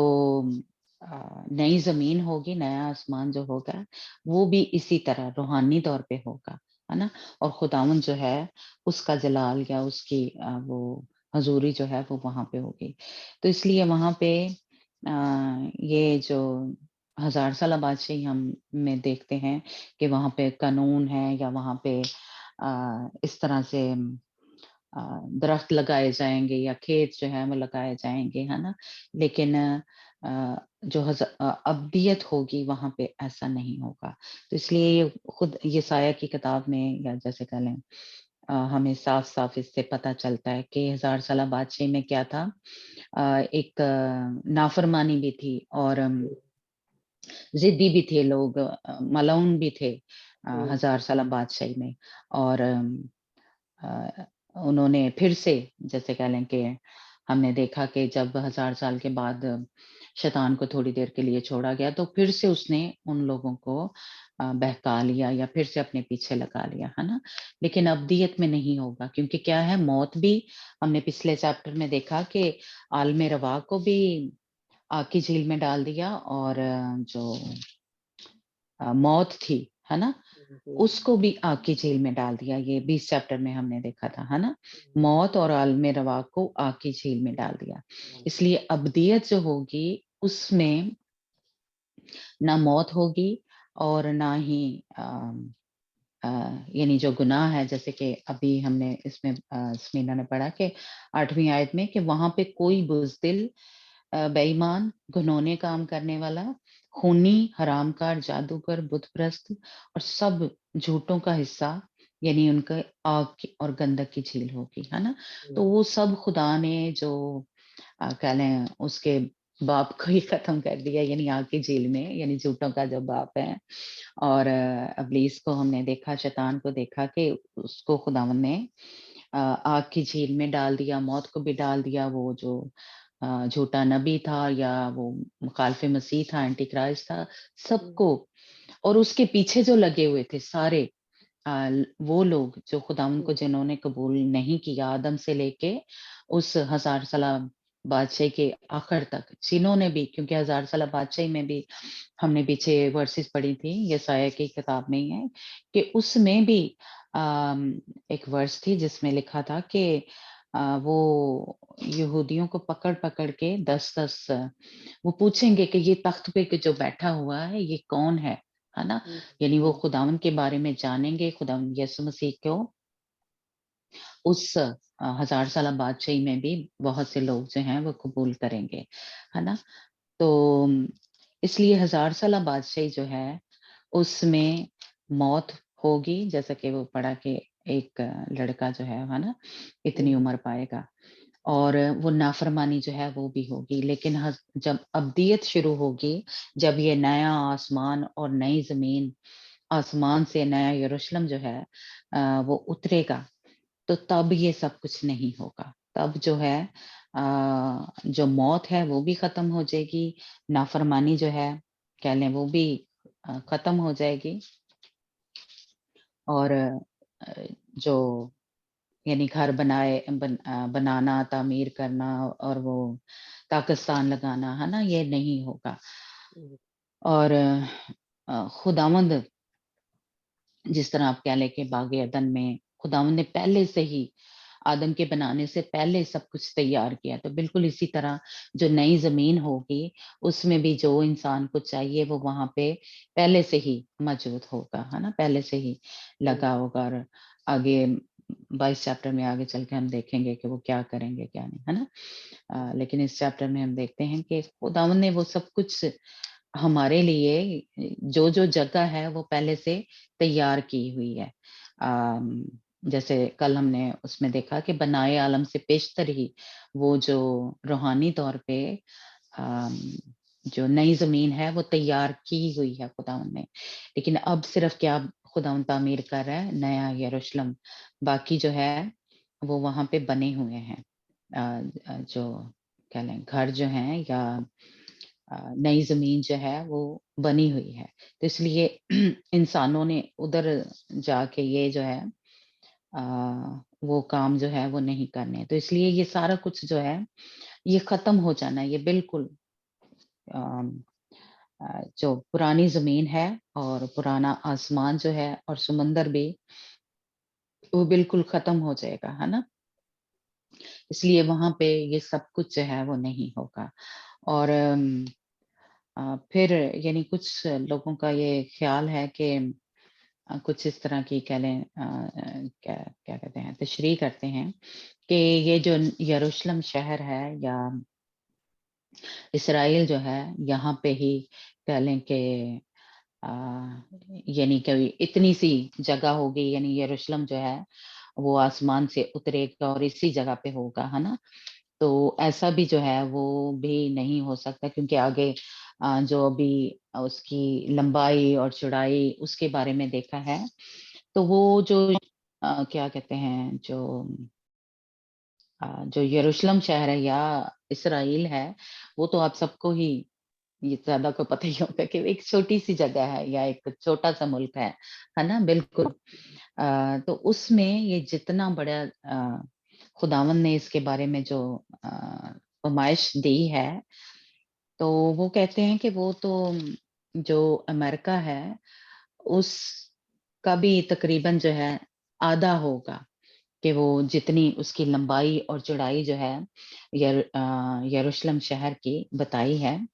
نئی زمین ہوگی، نیا آسمان جو ہوگا وہ بھی اسی طرح روحانی طور پہ ہوگا، ہے نا؟ اور خداوند جو ہے اس کا جلال یا اس کی وہ حضوری جو ہے وہ وہاں پہ ہوگی، تو اس لیے وہاں پہ یہ جو 1000 سالہ بادشاہی ہم میں دیکھتے ہیں کہ وہاں پہ قانون ہے یا وہاں پہ اس طرح سے درخت لگائے جائیں گے یا کھیت جو ہے وہ لگائے جائیں گے، ہے نا؟ لیکن جو ابدیت ہوگی وہاں پہ ایسا نہیں ہوگا، تو اس لیے یہ خود یسایہ کی کتاب میں یا جیسے کہہ لیں ہمیں صاف صاف اس سے پتہ چلتا ہے کہ 1000 سالہ بادشاہی میں کیا تھا، ایک نافرمانی بھی تھی اور ضدی بھی تھے لوگ، ملعون بھی تھے 1000 سالہ بادشاہی میں، اور انہوں نے پھر سے جیسے کہہ لیں کہ ہم نے دیکھا کہ جب 1000 سال کے بعد شیطان کو تھوڑی دیر کے لیے چھوڑا گیا تو پھر سے اس نے ان لوگوں کو بہکا لیا یا پھر سے اپنے پیچھے لگا لیا، ہے نا؟ لیکن ابدیت میں نہیں ہوگا، کیونکہ کیا ہے، موت بھی ہم نے پچھلے چیپٹر میں دیکھا کہ عالم روا کو بھی آگ کی جھیل میں ڈال دیا، اور جو موت تھی، ہے نا، اس کو بھی آگ کی جھیل میں ڈال دیا، یہ 20 چیپٹر میں ہم نے دیکھا تھا، ہے نا؟ موت اور عالم روا کو آگ کی جھیل میں ڈال دیا، اس لیے ابدیت جو ہوگی اس میں نہ موت ہوگی اور نہ ہی یعنی جو گناہ ہے، جیسے کہ ابھی ہم نے اس میں سمینا نے پڑھا کہ 8ویں آیت میں کہ وہاں پہ کوئی بزدل، بے ایمان، گھنونے کام کرنے والا، خونی، حرام کار، جادوگر، بت پرست اور سب جھوٹوں کا حصہ، یعنی ان کا آگ اور گندک کی جھیل ہوگی، ہے نا؟ تو وہ سب خدا نے جو کہہ لیں اس کے باپ کو ہی ختم کر دیا، یعنی آگ کی جھیل میں، یعنی جھوٹوں کا جو باپ ہے، اور ابلیس کو ہم نے دیکھا، شیطان کو دیکھا کہ اس کو خداوند نے آگ کی جھیل میں ڈال دیا، موت کو بھی ڈال دیا، وہ جو جھوٹا نبی تھا یا وہ مخالف مسیح تھا، اینٹی کرائسٹ تھا، سب کو، اور اس کے پیچھے جو لگے ہوئے تھے سارے وہ لوگ جو خداوند کو جنہوں نے قبول نہیں کیا، آدم سے لے کے اس 1000 سالہ بادشاہی کے آخر تک، جنہوں نے بھی، کیونکہ 1000 سالہ بادشاہی میں بھی ہم نے پیچھے ورسز پڑھی تھی، یسایہ کی کتاب میں ہی ہے کہ اس میں بھی ایک ورس تھی جس میں لکھا تھا کہ وہ یہودیوں کو پکڑ پکڑ کے 10 وہ پوچھیں گے کہ یہ تخت پہ جو بیٹھا ہوا ہے یہ کون ہے نا؟ یعنی وہ خداوند کے بارے میں جانیں گے، خداوند یسوع مسیح کو اس 1000 سالہ بادشاہی میں بھی بہت سے لوگ جو ہیں وہ قبول کریں گے، ہے نا؟ تو اس لیے 1000 سالہ بادشاہی جو ہے اس میں موت ہوگی، جیسا کہ وہ پڑھا کہ ایک لڑکا جو ہے نا اتنی عمر پائے گا، اور وہ نافرمانی جو ہے وہ بھی ہوگی، لیکن جب ابدیت شروع ہوگی، جب یہ نیا آسمان اور نئی زمین، آسمان سے نیا یروشلم جو ہے وہ اترے گا، تو تب یہ سب کچھ نہیں ہوگا، تب جو ہے جو موت ہے وہ بھی ختم ہو جائے گی، نافرمانی جو ہے کہہ لیں وہ بھی ختم ہو جائے گی، اور جو یعنی گھر بنانا، تعمیر کرنا اور وہ پاکستان لگانا، ہے نا، یہ نہیں ہوگا، اور خداوند جس طرح آپ کہہ لیں کہ باغ عدن میں खुदावंद ने पहले से ही आदम के बनाने से पहले सब कुछ तैयार किया। तो बिल्कुल इसी तरह जो नई जमीन होगी उसमें भी जो इंसान को चाहिए वो वहां पे पहले से ही मौजूद होगा, है ना, पहले से ही लगा होगा। और आगे 22 चैप्टर में आगे चल के हम देखेंगे कि वो क्या करेंगे क्या नहीं, है ना। लेकिन इस चैप्टर में हम देखते हैं कि खुदावंद ने वो सब कुछ हमारे लिए जो जो जगह है वो पहले से तैयार की हुई है। जैसे कल हमने उसमें देखा कि बनाए आलम से पेशतर ही वो जो रूहानी तौर पे अम, जो नई जमीन है वो तैयार की हुई है खुदावंद ने। लेकिन अब सिर्फ क्या खुदावंद तामीर कर रहा है, नया यरूशलेम, बाकी जो है वो वहां पे बने हुए हैं। जो क्या लें घर जो हैं या नई जमीन जो है वो बनी हुई है। तो इसलिए इंसानों ने उधर जाके ये जो है अ, वो काम जो है वो नहीं करने। तो इसलिए ये सारा कुछ जो है ये खत्म हो जाना है, ये बिल्कुल अम, जो पुरानी जमीन है और पुराना आसमान जो है और समुंदर भी वो बिल्कुल खत्म हो जाएगा, है ना। इसलिए वहां पे ये सब कुछ जो है वो नहीं होगा। और फिर यानी कुछ लोगों का ये ख्याल है कि कुछ इस तरह की कह लें क्या क्या कहते हैं, तशरीह करते हैं कि ये जो यरूशलेम शहर है या इसराइल जो है यहाँ पे ही कह लें कि अ, यानी कि इतनी सी जगह होगी, यानी यरूशलेम जो है वो आसमान से उतरेगा और इसी जगह पे होगा, है ना। तो ऐसा भी जो है वो भी नहीं हो सकता, क्योंकि आगे जो अभी उसकी लंबाई और चौड़ाई उसके बारे में देखा है। तो वो जो क्या कहते हैं, जो यरूशलेम शहर है या इसराइल है, वो तो आप सबको ही ये ज्यादा को पता ही होगा कि एक छोटी सी जगह है या एक छोटा सा मुल्क है ना, बिल्कुल। तो उसमें ये जितना बड़ा खुदावंद ने इसके बारे में जो फरमाइश दी है, तो वो कहते हैं कि वो तो जो अमेरिका है उसका भी तकरीबन जो है आधा होगा, कि वो जितनी उसकी लंबाई और चौड़ाई जो है यरूशलेम शहर की बताई है,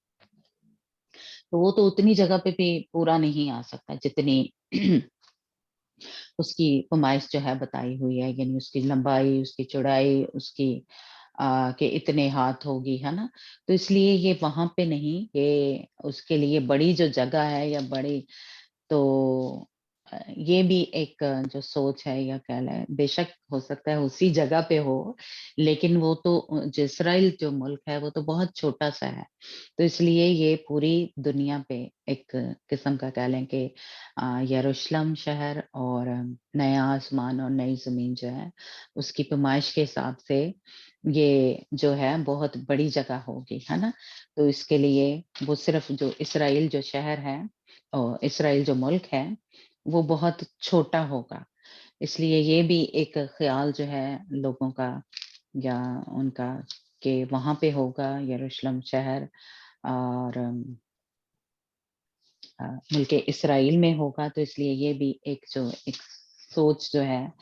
तो वो तो उतनी जगह पे भी पूरा नहीं आ सकता जितनी उसकी फरमाइश जो है बताई हुई है, यानी उसकी लंबाई, उसकी चौड़ाई, उसकी के इतने हाथ होगी, है ना। तो इसलिए ये वहां पे नहीं, ये उसके लिए बड़ी जो जगह है या बड़ी, तो ये भी एक जो सोच है या कह लें, बेशक हो सकता है उसी जगह पे हो, लेकिन वो तो जो इसराइल जो मुल्क है वो तो बहुत छोटा सा है। तो इसलिए ये पूरी दुनिया पे एक किस्म का कह लें कि यरूशलेम शहर और नया आसमान और नई जमीन जो है उसकी पैमाइश के हिसाब से ये जो है बहुत बड़ी जगह होगी, है ना। तो इसके लिए वो सिर्फ जो इसराइल जो शहर है और इसराइल जो मुल्क है वो बहुत छोटा होगा। इसलिए ये भी एक ख्याल जो है लोगों का या उनका कि वहां पे होगा यरूशलेम शहर और मुल्के इसराइल में होगा। तो इसलिए ये भी एक सोच जो है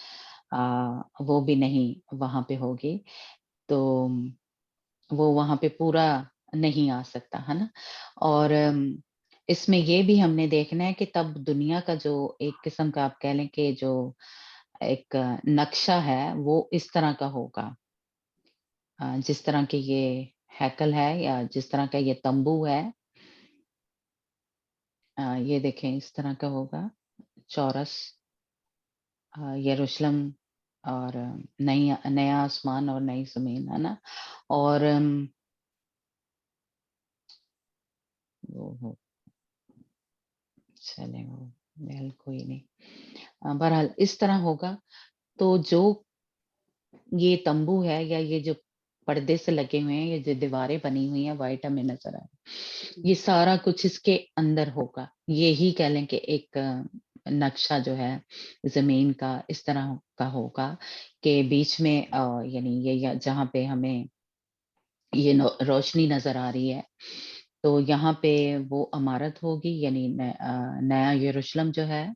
वो भी नहीं वहां पे होगी। तो वो वहां पे पूरा नहीं आ सकता, है ना। और इसमें ये भी हमने देखना है कि तब दुनिया का जो एक किस्म का आप कह लें कि जो एक नक्शा है वो इस तरह का होगा, जिस तरह के ये हैकल है या जिस तरह का ये तंबू है, ये देखें इस तरह का होगा चौरस, यरूशलेम और नई नया आसमान और नई जमीन, है ना। और वो चले वो वेल कोई नहीं, बहरहाल इस तरह होगा। तो जो ये तंबू है या ये जो पर्दे से लगे हुए हैं, ये जो दीवारें बनी हुई हैं वाइट हमें नजर आ रहा है, ये सारा कुछ इसके अंदर होगा। ये ही कह लें कि एक नक्शा जो है जमीन का इस तरह का होगा कि बीच में यानी ये जहाँ पे हमें ये रोशनी नजर आ रही है, تو यहाँ पे वो अमारत होगी, यानी नया यरूशलेम जो है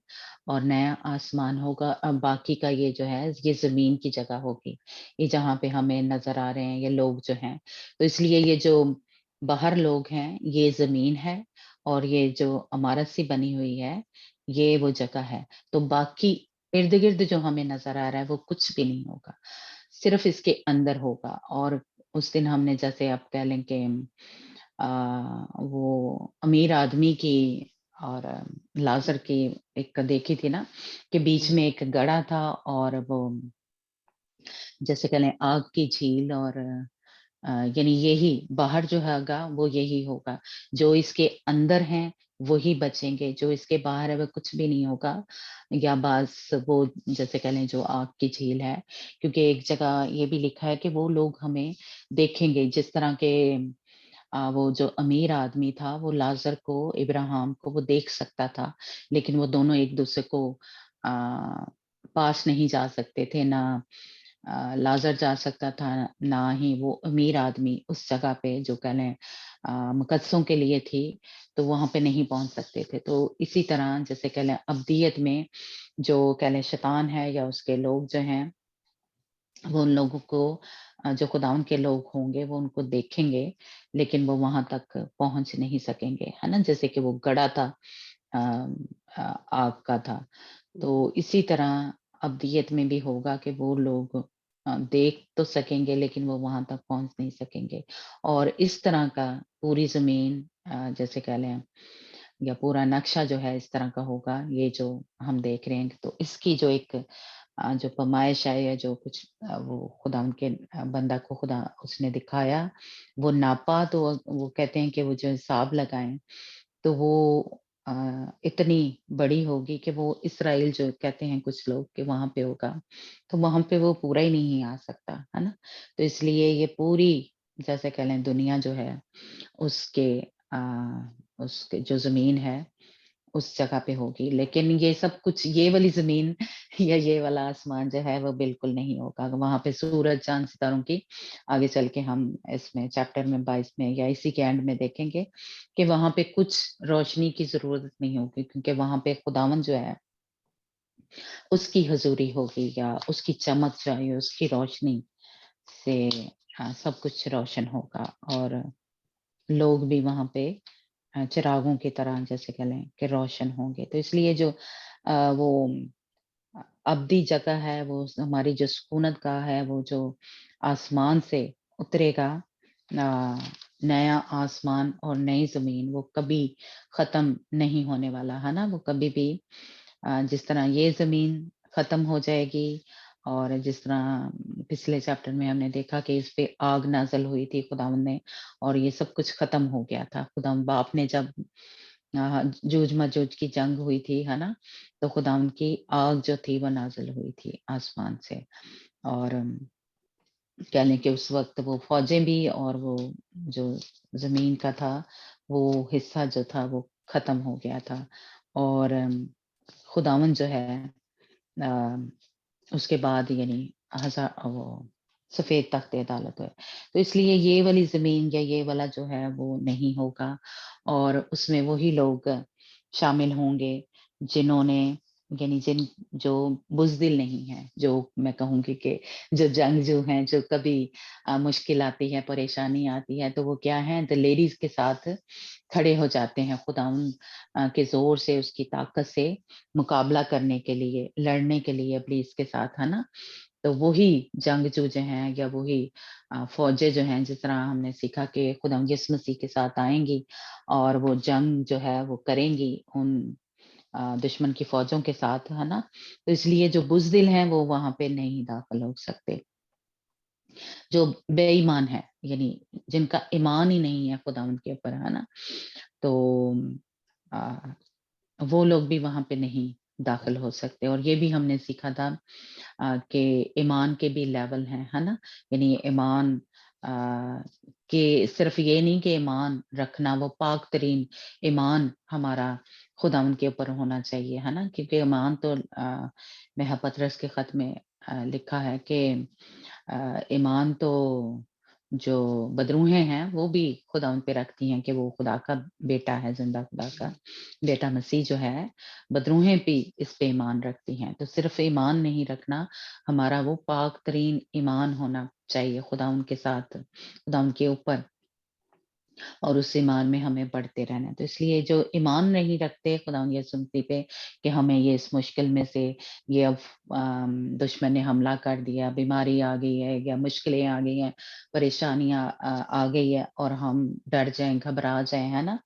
और नया आसमान होगा। बाकी का ये जो है ये ज़मीन की जगह होगी, ये जहाँ पे हमें नज़र आ रहे हैं ये लोग जो हैं। तो इसलिए ये जो बाहर लोग हैं ये ज़मीन है, और ये जो इमारत सी बनी हुई है ये वो जगह है। तो बाकी इर्द-गिर्द जो हमें नज़र आ रहा है वो कुछ भी नहीं होगा, सिर्फ़ इसके अंदर होगा। और उस दिन हमने जैसे आप कह लें कि अ, वो अमीर आदमी की और लाज़र की एक देखी थी ना, कि बीच में एक गड़ा था और वो जैसे कह लें आग की झील, और यानी यही बाहर जो होगा वो यही होगा। जो इसके अंदर हैं वो ही बचेंगे, जो इसके बाहर है वो कुछ भी नहीं होगा, या बस वो जैसे कह लें जो आग की झील है। क्योंकि एक जगह ये भी लिखा है कि वो लोग हमें देखेंगे, जिस तरह के वो जो अमीर आदमी था वो लाज़र को, इब्राहिम को वो देख सकता था, लेकिन वो दोनों एक-दूसरे को अ, पास नहीं जा सकते थे, ना लाज़र जा सकता था, ना ही वो अमीर आदमी उस जगह पे जो कह लें मुकद्दसों के लिए थी, तो वहाँ पे नहीं पहुँच सकते थे। तो इसी तरह जैसे कह लें अब्दियत में जो कह लें शैतान है या उसके लोग जो हैं, वो उन लोगों को जो खुदावंद के लोग होंगे वो उनको देखेंगे, लेकिन वो वहाँ तक पहुँच नहीं सकेंगे, है ना? जैसे कि वो गड़ा था अ आग का था। तो इसी तरह अब्दियत में भी होगा कि वो लोग देख तो सकेंगे लेकिन वो वहाँ तक पहुँच नहीं सकेंगे। और इस तरह का पूरी ज़मीन जैसे कह लें या पूरा नक्शा जो है इस तरह का होगा, ये जो हम देख रहे हैं। तो इसकी जो एक जो पैमाइश है या जो कुछ वो खुदा उनके बंदा को खुदा उसने दिखाया, वो नापा, तो वो कहते हैं कि वो जो हिसाब लगाएँ, तो वो इतनी बड़ी होगी कि वो इस्राएल जो कहते हैं कुछ लोग कि वहाँ पे होगा, तो वहाँ पे वो पूरा ही नहीं आ सकता, है ना? तो इसलिए ये पूरी जैसे कह लें दुनिया जो है उसके उसके जो ज़मीन है उस जगह पे होगी। लेकिन ये सब कुछ ये वाली ज़मीन या ये वाला आसमान जो है वो बिल्कुल नहीं होगा। वहाँ पे सूरज, चाँद, सितारों की आगे चल के हम इसमें चैप्टर में 22 में या इसी के एंड में देखेंगे कि वहाँ पे कुछ रोशनी की ज़रूरत नहीं होगी, क्योंकि वहाँ पे खुदावंद जो है उसकी हज़ूरी होगी या उसकी चमक जो है, उसकी रोशनी से सब कुछ रोशन होगा, और लोग भी वहाँ पे चिरागों की तरह जैसे कह लें कि रोशन होंगे। तो इसलिए जो वो अब्दी जगह है, वो हमारी जो सुकूनत गाह है, वो जो आसमान से उतरेगा, नया आसमान और नई ज़मीन, वो कभी ख़त्म नहीं होने वाला, है ना? वो कभी भी जिस तरह ये ज़मीन ख़त्म हो जाएगी, और जिस तरह पिछले चैप्टर में हमने देखा कि इस पे आग नाज़िल हुई थी खुदावंद ने, और ये सब कुछ ख़त्म हो गया था। खुदावंद बाप ने जब जूझ-मजूझ की जंग हुई थी, है ना? तो खुदावंद की आग जो थी वो नाज़िल हुई थी आसमान से, और कह लें कि उस वक़्त वो फ़ौजें भी और वो जो ज़मीन का था, वो हिस्सा जो था वो ख़त्म हो गया था, और खुदावंद जो है अ, उसके बाद यानी वो सफ़ेद तख्त अदालत है। तो इसलिए ये वाली ज़मीन या ये वाला जो है वो नहीं होगा, और उसमें वही लोग शामिल होंगे जिन्होंने यानी जो बुज़दिल नहीं हैं, जो मैं कहूँगी कि जो जंगजू हैं, जो कभी मुश्किल आती है, परेशानी आती है, तो वो क्या हैं दिलेरी के साथ खड़े हो जाते हैं खुदावंद के ज़ोर से, उसकी ताकत से मुकाबला करने के लिए, लड़ने के लिए इब्लीस के साथ, है ना? तो वही जंगजू जो हैं या वही फ़ौजें जो हैं, जिस तरह हमने सीखा कि खुदावंद यीशु मसीह के साथ आएँगी और वो जंग जो है वो करेंगी उन दुश्मन की फ़ौजों के साथ, है ना? तो इसलिए जो बुज़दिल हैं वो वहाँ पे नहीं दाखिल हो सकते। जो बेईमान है, यानी जिनका ईमान ही नहीं है खुदावंद के ऊपर, है ना? तो अ, वो लोग भी वहाँ पे नहीं दाखिल हो सकते, और ये भी हमने सीखा था कि ईमान के भी लेवल हैं, है ना? यानी ईमान कि सिर्फ़ ये नहीं कि ईमान रखना, वो पाक तरीन ईमान हमारा खुदावंद के ऊपर होना चाहिए, है ना? क्योंकि ईमान तो में है पतरस के ख़त में लिखा है कि ईमान तो जो बदरूहें हैं वो भी खुदा उन पे रखती हैं कि वो खुदा का बेटा है, जिंदा खुदा का बेटा मसीह जो है, बदरूहें भी इस पे ईमान रखती हैं। तो सिर्फ ईमान नहीं रखना, हमारा वो पाक तरीन ईमान होना चाहिए खुदा उनके साथ, खुदा उनके ऊपर, और उस ईमान में हमें बढ़ते रहना है। तो इसलिए जो ईमान नहीं रखते खुदावंद यीशु मसीह पे कि हमें ये इस मुश्किल में से ये अब दुश्मन ने हमला कर दिया, बीमारी आ गई है या मुश्किलें आ गई हैं, परेशानियां आ गई है और हम डर जाएं, घबरा जाएं, है ना?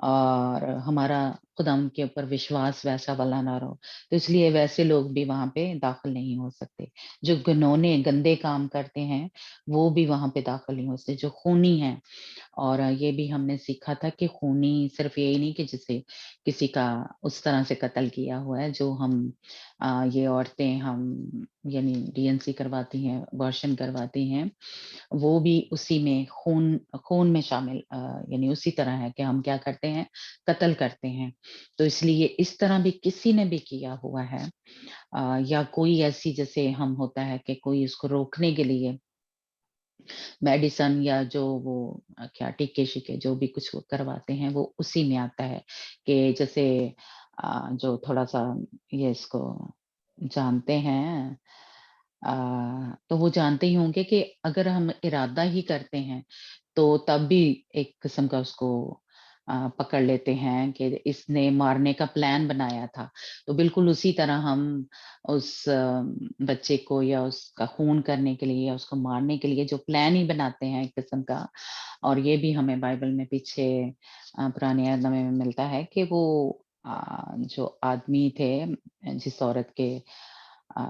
और हमारा खुदावंद के ऊपर विश्वास वैसा वाला ना रहो। तो इसलिए वैसे लोग भी वहां पे दाखिल नहीं हो सकते। जो घिनौने गंदे काम करते हैं वो भी वहां पे दाखिल नहीं हो सकते। जो खूनी हैं, और ये भी हमने सीखा था कि खूनी सिर्फ यही नहीं कि जिसे किसी का उस तरह से कत्ल किया हुआ है, जो हम ये औरतें हम यानी डीएनसी करवाती हैं, अबॉर्शन करवाती हैं, वो भी उसी में खून खून में शामिल यानी उसी तरह है कि हम क्या करते हैं, कत्ल करते हैं। तो इसलिए इस तरह भी किसी ने भी किया हुआ है, या कोई ऐसी जैसे हम होता है कि कोई उसको रोकने के लिए मेडिसन या जो वो क्या टीके-शीके जो भी कुछ वो करवाते हैं, वो उसी में आता है कि जैसे जो थोड़ा-सा ये इसको जानते हैं, तो वो जानते ही होंगे कि अगर हम इरादा ही करते हैं, तो तब भी एक किस्म का उसको पकड़ लेते हैं कि इसने मारने का प्लान बनाया था। तो बिल्कुल उसी तरह हम उस बच्चे को या उसका खून करने के लिए या उसको मारने के लिए जो प्लान ही बनाते हैं एक किस्म का, और ये भी हमें बाइबल में पीछे पुराने नामे में मिलता है कि वो जो आदमी थे जिस औरत के अ,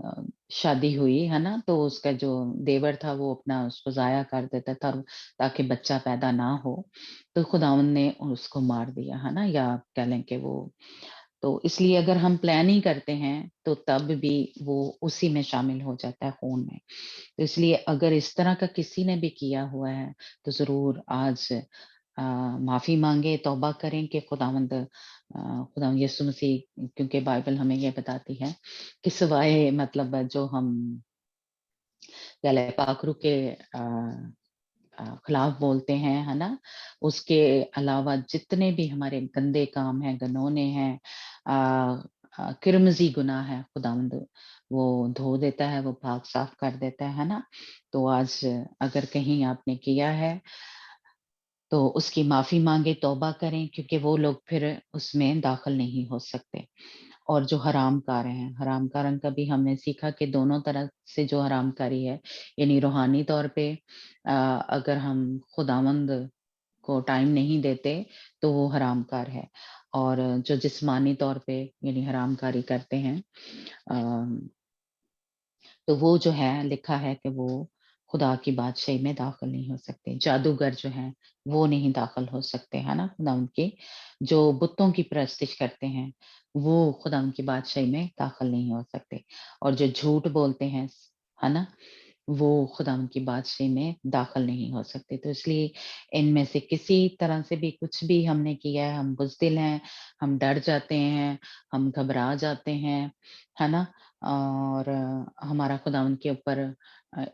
अ, शादी हुई है ना, तो उसका जो देवर था वो अपना उसको जाया कर देता था ताकि बच्चा पैदा ना हो। तो खुदावंद ने उसको मार दिया, है ना? या कह लें कि वो, तो इसलिए अगर हम प्लान ही करते हैं तो तब भी वो उसी में शामिल हो जाता है, खून में। तो इसलिए अगर इस तरह का किसी ने भी किया हुआ है तो ज़रूर आज माफ़ी माँगे, तौबा करें कि खुदावंद यीशु मसीह, क्योंकि बाइबल हमें ये बताती है कि सिवाय मतलब जो हम कह लें पाखरू के खिलाफ बोलते हैं, है ना? उसके अलावा जितने भी हमारे गंदे काम हैं, घिनौने हैं, किरमज़ी गुनाह है, खुदावंद वो धो देता है, वो पाक साफ कर देता है ना? तो आज अगर कहीं आपने किया है तो उसकी माफ़ी माँगे, तौबा करें, क्योंकि वो लोग फिर उसमें दाखिल नहीं हो सकते। और जो हरामकार हैं, हरामकारों का भी हमने सीखा कि दोनों तरह से जो हरामकारी है, यानी रूहानी तौर पे अगर हम खुदावंद को टाइम नहीं देते, तो वो हरामकार है। और जो जिस्मानी तौर पे यानी हरामकारी करते हैं, अ, तो वो जो है लिखा है कि वो खुदा की बादशाही में दाखिल नहीं हो सकते। जादूगर जो हैं, वो नहीं दाखिल हो सकते, है ना? खुदा उनके जो बुतों की परस्तिश करते हैं, वो खुदा उनकी बादशाही में दाखिल नहीं हो सकते। और जो झूठ बोलते हैं, है ना? वो खुदा उनकी बादशाही में दाखिल नहीं हो सकते। तो इसलिए इनमें से किसी तरह से भी कुछ भी हमने किया है, हम बुज़दिल हैं, हम डर जाते हैं, हम घबरा जाते हैं, है ना? और हमारा खुदावंद के ऊपर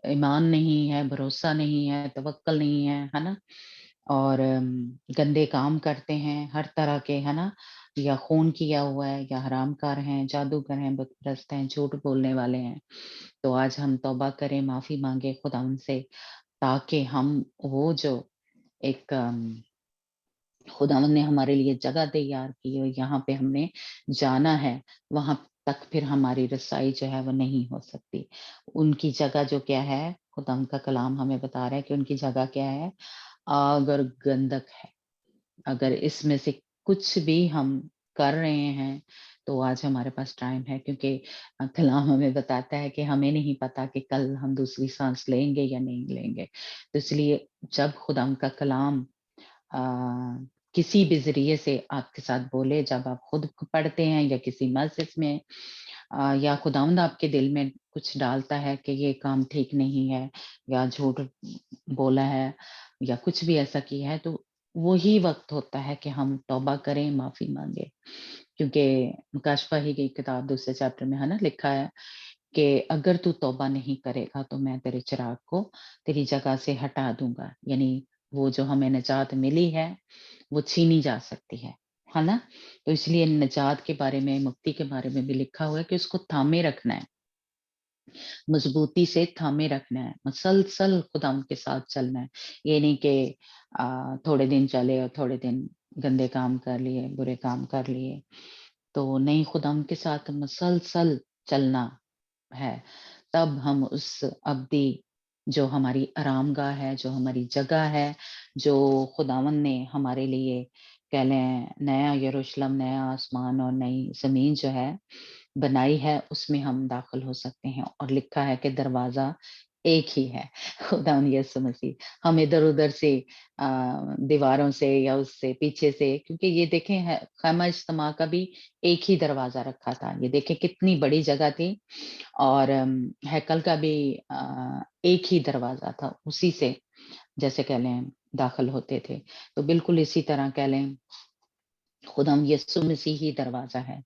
ईमान नहीं है, भरोसा नहीं है, तवक्कल नहीं है ना? और गंदे काम करते हैं हर तरह के, है ना? या खून किया हुआ है, या हरामकार हैं, जादूगर हैं, बुतपरस्त हैं, झूठ बोलने वाले हैं। तो आज हम तौबा करें, माफ़ी माँगे खुदावंद से, ताकि हम वो जो एक खुदावंद ने हमारे लिए जगह तैयार की है, यहाँ पे हमने जाना है, वहाँ तक फिर हमारी रसाई जो है वो नहीं हो सकती। उनकी जगह जो क्या है, खुदावंद का कलाम हमें बता रहा है कि उनकी जगह क्या है? आग और गंधक है। अगर इसमें से कुछ भी हम कर रहे हैं, तो आज हमारे पास टाइम है, क्योंकि कलाम हमें बताता है कि हमें नहीं पता कि कल हम दूसरी सांस लेंगे या नहीं लेंगे। तो इसलिए जब खुदा का कलाम अ, किसी भी ज़रिए से आपके साथ बोले, जब आप खुद पढ़ते हैं या किसी मस्जिद में, या खुदावंद आपके दिल में कुछ डालता है कि ये काम ठीक नहीं है, या झूठ बोला है, या कुछ भी ऐसा किया है, तो वही वक़्त होता है कि हम तौबा करें, माफ़ी माँगे। क्योंकि मुकाशफ़ा ही की किताब दूसरे चैप्टर में है ना लिखा है کہ अगर तू तौबा नहीं करेगा तो मैं तेरे चिराग को तेरी जगह से हटा दूँगा। यानी वो जो हमें निजात मिली है, वो छीनी जा सकती है ना? तो इसलिए निजात के बारे में, मुक्ति के बारे में भी लिखा हुआ है कि उसको थामे रखना है, मज़बूती से थामे रखना है, मुसलसल खुदा के साथ चलना है। ये नहीं कि थोड़े दिन चले और थोड़े दिन गंदे काम कर लिए, बुरे काम कर लिए। तो नहीं, खुदा के साथ मुसलसल चलना है, तब हम उस अब्दी जो हमारी आरामगाह है, जो हमारी जगह है, जो खुदावन ने हमारे लिए कह लें नया यरूशलेम, नया आसमान और नई ज़मीन जो है बनाई है, उसमें हम दाखिल हो सकते हैं। और लिखा है कि दरवाज़ा एक ही है, खुदावन यीशु मसीह। हम इधर-उधर से दीवारों से या उससे पीछे से, क्योंकि ये देखें है ख़ैमा इज्तिमा का भी एक ही दरवाज़ा रखा था। ये देखें कितनी बड़ी जगह थी और हैकल का भी एक ही दरवाज़ा था, उसी से जैसे कह लें दाखिल होते थे। तो बिल्कुल इसी तरह कह लें खुदाम यीशु मसीह ही दरवाज़ा है।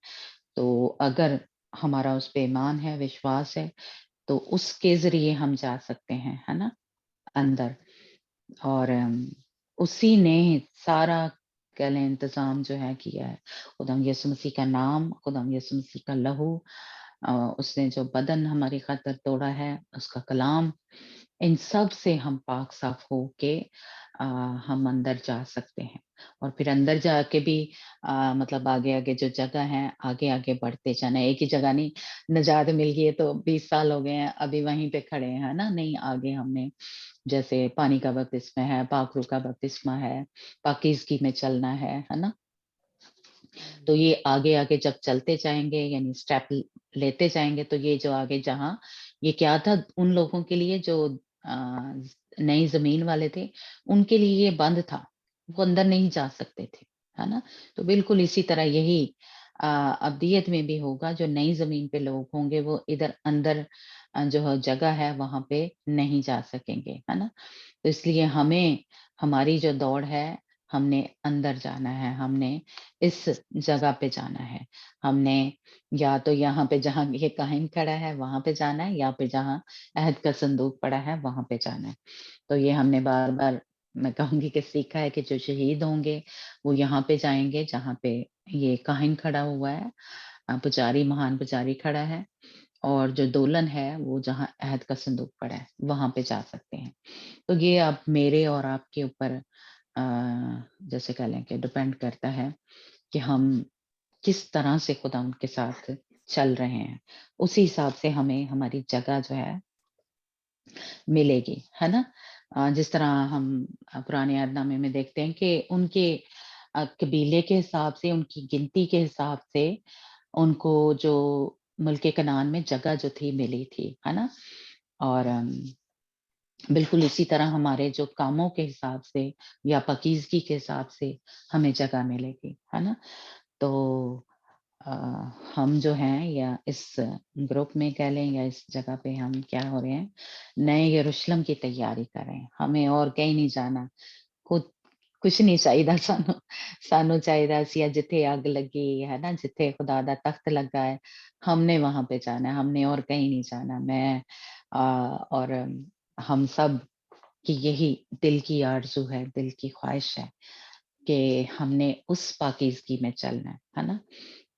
तो अगर हमारा उस पे ईमान है, विश्वास है, तो उसके ज़रिए हम जा सकते हैं, है ना? अंदर। और उसी ने सारा कह लें इंतज़ाम जो है किया है। खुदाम यीशु मसीह का नाम, खुदाम यीशु मसीह का लहू, उसने जो बदन हमारी खातिर तोड़ा है, उसका कलाम, इन सब से हम पाक साफ होके अ, हम अंदर जा सकते हैं। और फिर अंदर जाके भी मतलब आगे-आगे जो जगह है, आगे-आगे बढ़ते जाना है। एक ही जगह नहीं, निजात मिल गई है तो 20 साल हो गए हैं, अभी वहीं पे खड़े हैं, है ना? नहीं, आगे हमने जैसे पानी का बपतिस्मा है, पाक-रू का बपतिस्मा है, पाकीज़गी में चलना है ना? तो ये आगे-आगे जब चलते जाएँगे यानी स्टेप लेते जाएँगे, तो ये जो आगे जहाँ ये क्या था उन लोगों के लिए जो नई ज़मीन वाले थे, उनके लिए ये बंद था। वो अंदर नहीं जा सकते थे, है ना? तो बिल्कुल इसी तरह यही अब्दियत में भी होगा, जो नई ज़मीन पे लोग होंगे वो इधर अंदर जो जगह है वहाँ पे नहीं जा सकेंगे, है ना? तो इसलिए हमें हमारी जो दौड़ है, हमने अंदर जाना है, हमने इस जगह पे जाना है। हमने या तो यहाँ पे जहाँ ये काहिन खड़ा है, वहाँ पे जाना है या फिर जहाँ अहद का संदूक पड़ा है, वहाँ पे जाना है। तो ये हमने बार-बार मैं कहूँगी कि सीखा है कि जो शहीद होंगे, वो यहाँ पे जाएँगे जहाँ पे ये काहिन खड़ा हुआ है, पुजारी, महान पुजारी खड़ा है और जो दोलन है, वो जहाँ अहद का संदूक पड़ा है, वहाँ पे जा सकते हैं। तो ये अब मेरे और आपके ऊपर अ, जैसे कह लें कि डिपेंड करता है कि हम किस तरह से खुदा उनके साथ चल रहे हैं। उसी हिसाब से हमें हमारी जगह जो है मिलेगी, है ना? जिस तरह हम पुराने अहदनामे में देखते हैं कि उनके कबीले के हिसाब से, उनकी गिनती के हिसाब से उनको जो मुल्क कनान में जगह जो थी मिली थी, है ना? और बिल्कुल इसी तरह हमारे जो कामों के हिसाब से या पाकीज़गी के हिसाब से हमें जगह मिलेगी, है ना? तो अ, हम जो हैं या इस ग्रुप में कह लें या इस जगह पे हम क्या हो रहे हैं, नए यरूशलेम की तैयारी कर रहे हैं। हमें और कहीं नहीं जाना, खुद कुछ नहीं चाहिदा सानू सानू चाहिदा सी जिथे आग लगी है ना, जिथे खुदा दा तख्त लगा है, हमने वहाँ पे जाना है, हमने और कहीं नहीं जाना। मैं और हम सब की यही दिल की आरज़ू है, दिल की ख्वाहिश है कि हमने उस पाकीज़गी में चलना है ना?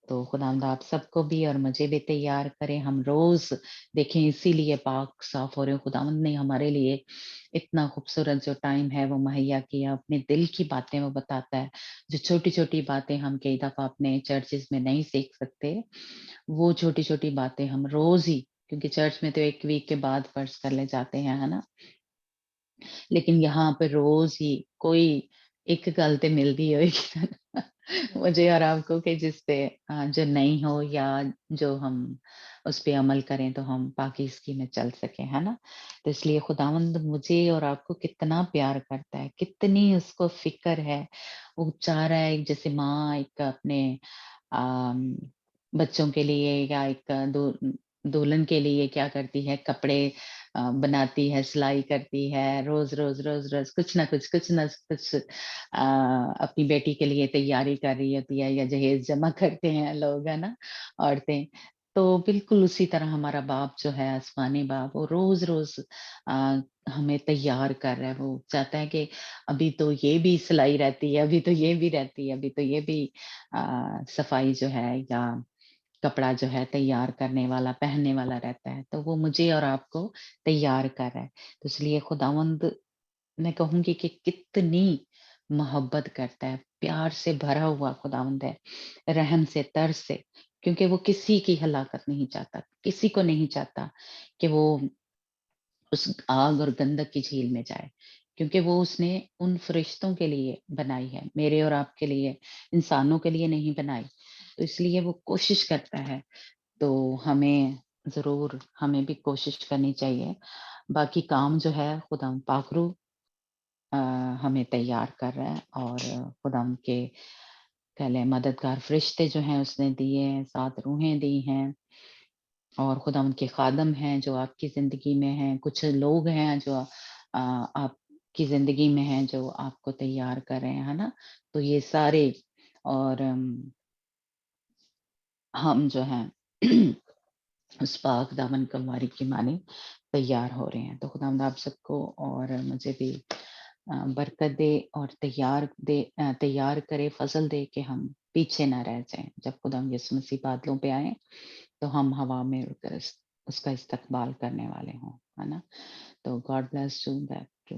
तो खुदावंद आप सबको भी और मुझे भी तैयार करें। हम रोज़ देखें इसीलिए पाक साफ़ हो रहे हो। खुदावंद ने हमारे लिए इतना खूबसूरत जो टाइम है वो मुहैया किया। अपने दिल की बातें वो बताता है। जो छोटी-छोटी बातें हम कई दफ़ा अपने चर्चेज़ में नहीं सीख सकते, वो छोटी-छोटी बातें हम रोज़ ही, क्योंकि चर्च में तो 1 वीक के बाद फ़र्ज़ कर ले जाते हैं, है ना? लेकिन यहाँ पे रोज़ ही कोई एक गल ते मिलदी होएगी मुझे और आपको कि जिस पे जो नहीं हो या जो हम उस पे अमल करें तो हम पाकीज़गी में चल सकें, है ना? तो इसलिए खुदावंद मुझे और आपको कितना प्यार करता है, कितनी उसको फ़िक्र है। वो चाह रहा है जैसे माँ एक अपने अम, बच्चों के लिए या एक दुल्हन के लिए क्या करती है, कपड़े बनाती है, सिलाई करती है, रोज़ कुछ ना कुछ अपनी बेटी के लिए तैयारी कर रही होती है या जहेज़ जमा करते हैं लोग, है ना? औरतें। तो बिल्कुल उसी तरह हमारा बाप जो है, आसमानी बाप, वो रोज़-रोज़ हमें तैयार कर रहा है। वो चाहता है कि अभी तो ये भी सिलाई रहती है, अभी तो ये भी रहती है, अभी तो ये भी सफाई जो है या कपड़ा जो है तैयार करने वाला, पहनने वाला रहता है। तो वो मुझे और आपको तैयार कर रहा है। तो इसलिए खुदावंद, मैं कहूँगी कि कितनी मोहब्बत करता है, प्यार से भरा हुआ खुदावंद है, रहम से, तरस से, क्योंकि वो किसी की हलाकत नहीं चाहता, किसी को नहीं चाहता कि वो उस आग और गंधक की झील में जाए, क्योंकि वो उसने उन फरिश्तों के लिए बनाई है, मेरे और आपके लिए, इंसानों के लिए नहीं बनाई। तो इसलिए वो कोशिश करता है, तो हमें ज़रूर हमें भी कोशिश करनी चाहिए। बाकी काम जो है खुदा पाखरू अ, हमें तैयार कर रहा है, और खुदाम के कह लें मददगार फरिश्ते जो हैं उसने दिए हैं, 7 रूहें दी हैं, और खुदावंद के खादम हैं जो आपकी ज़िंदगी में हैं, कुछ लोग हैं जो आपकी ज़िंदगी में हैं जो आपको तैयार कर रहे हैं, है ना? तो ये सारे, और हम जो हैं उस पाक दामन कमवारी की माने तैयार हो रहे हैं। तो खुदावंद आप सबको और मुझे भी बरकत दे, और तैयार करे, फ़ज़ल दे कि हम पीछे ना रह जाएँ। जब खुदावंद यीशु मसीह बादलों पे आएँ, तो हम हवा में उड़कर उसका इस्तकबाल करने वाले हों, है ना? तो God bless you that to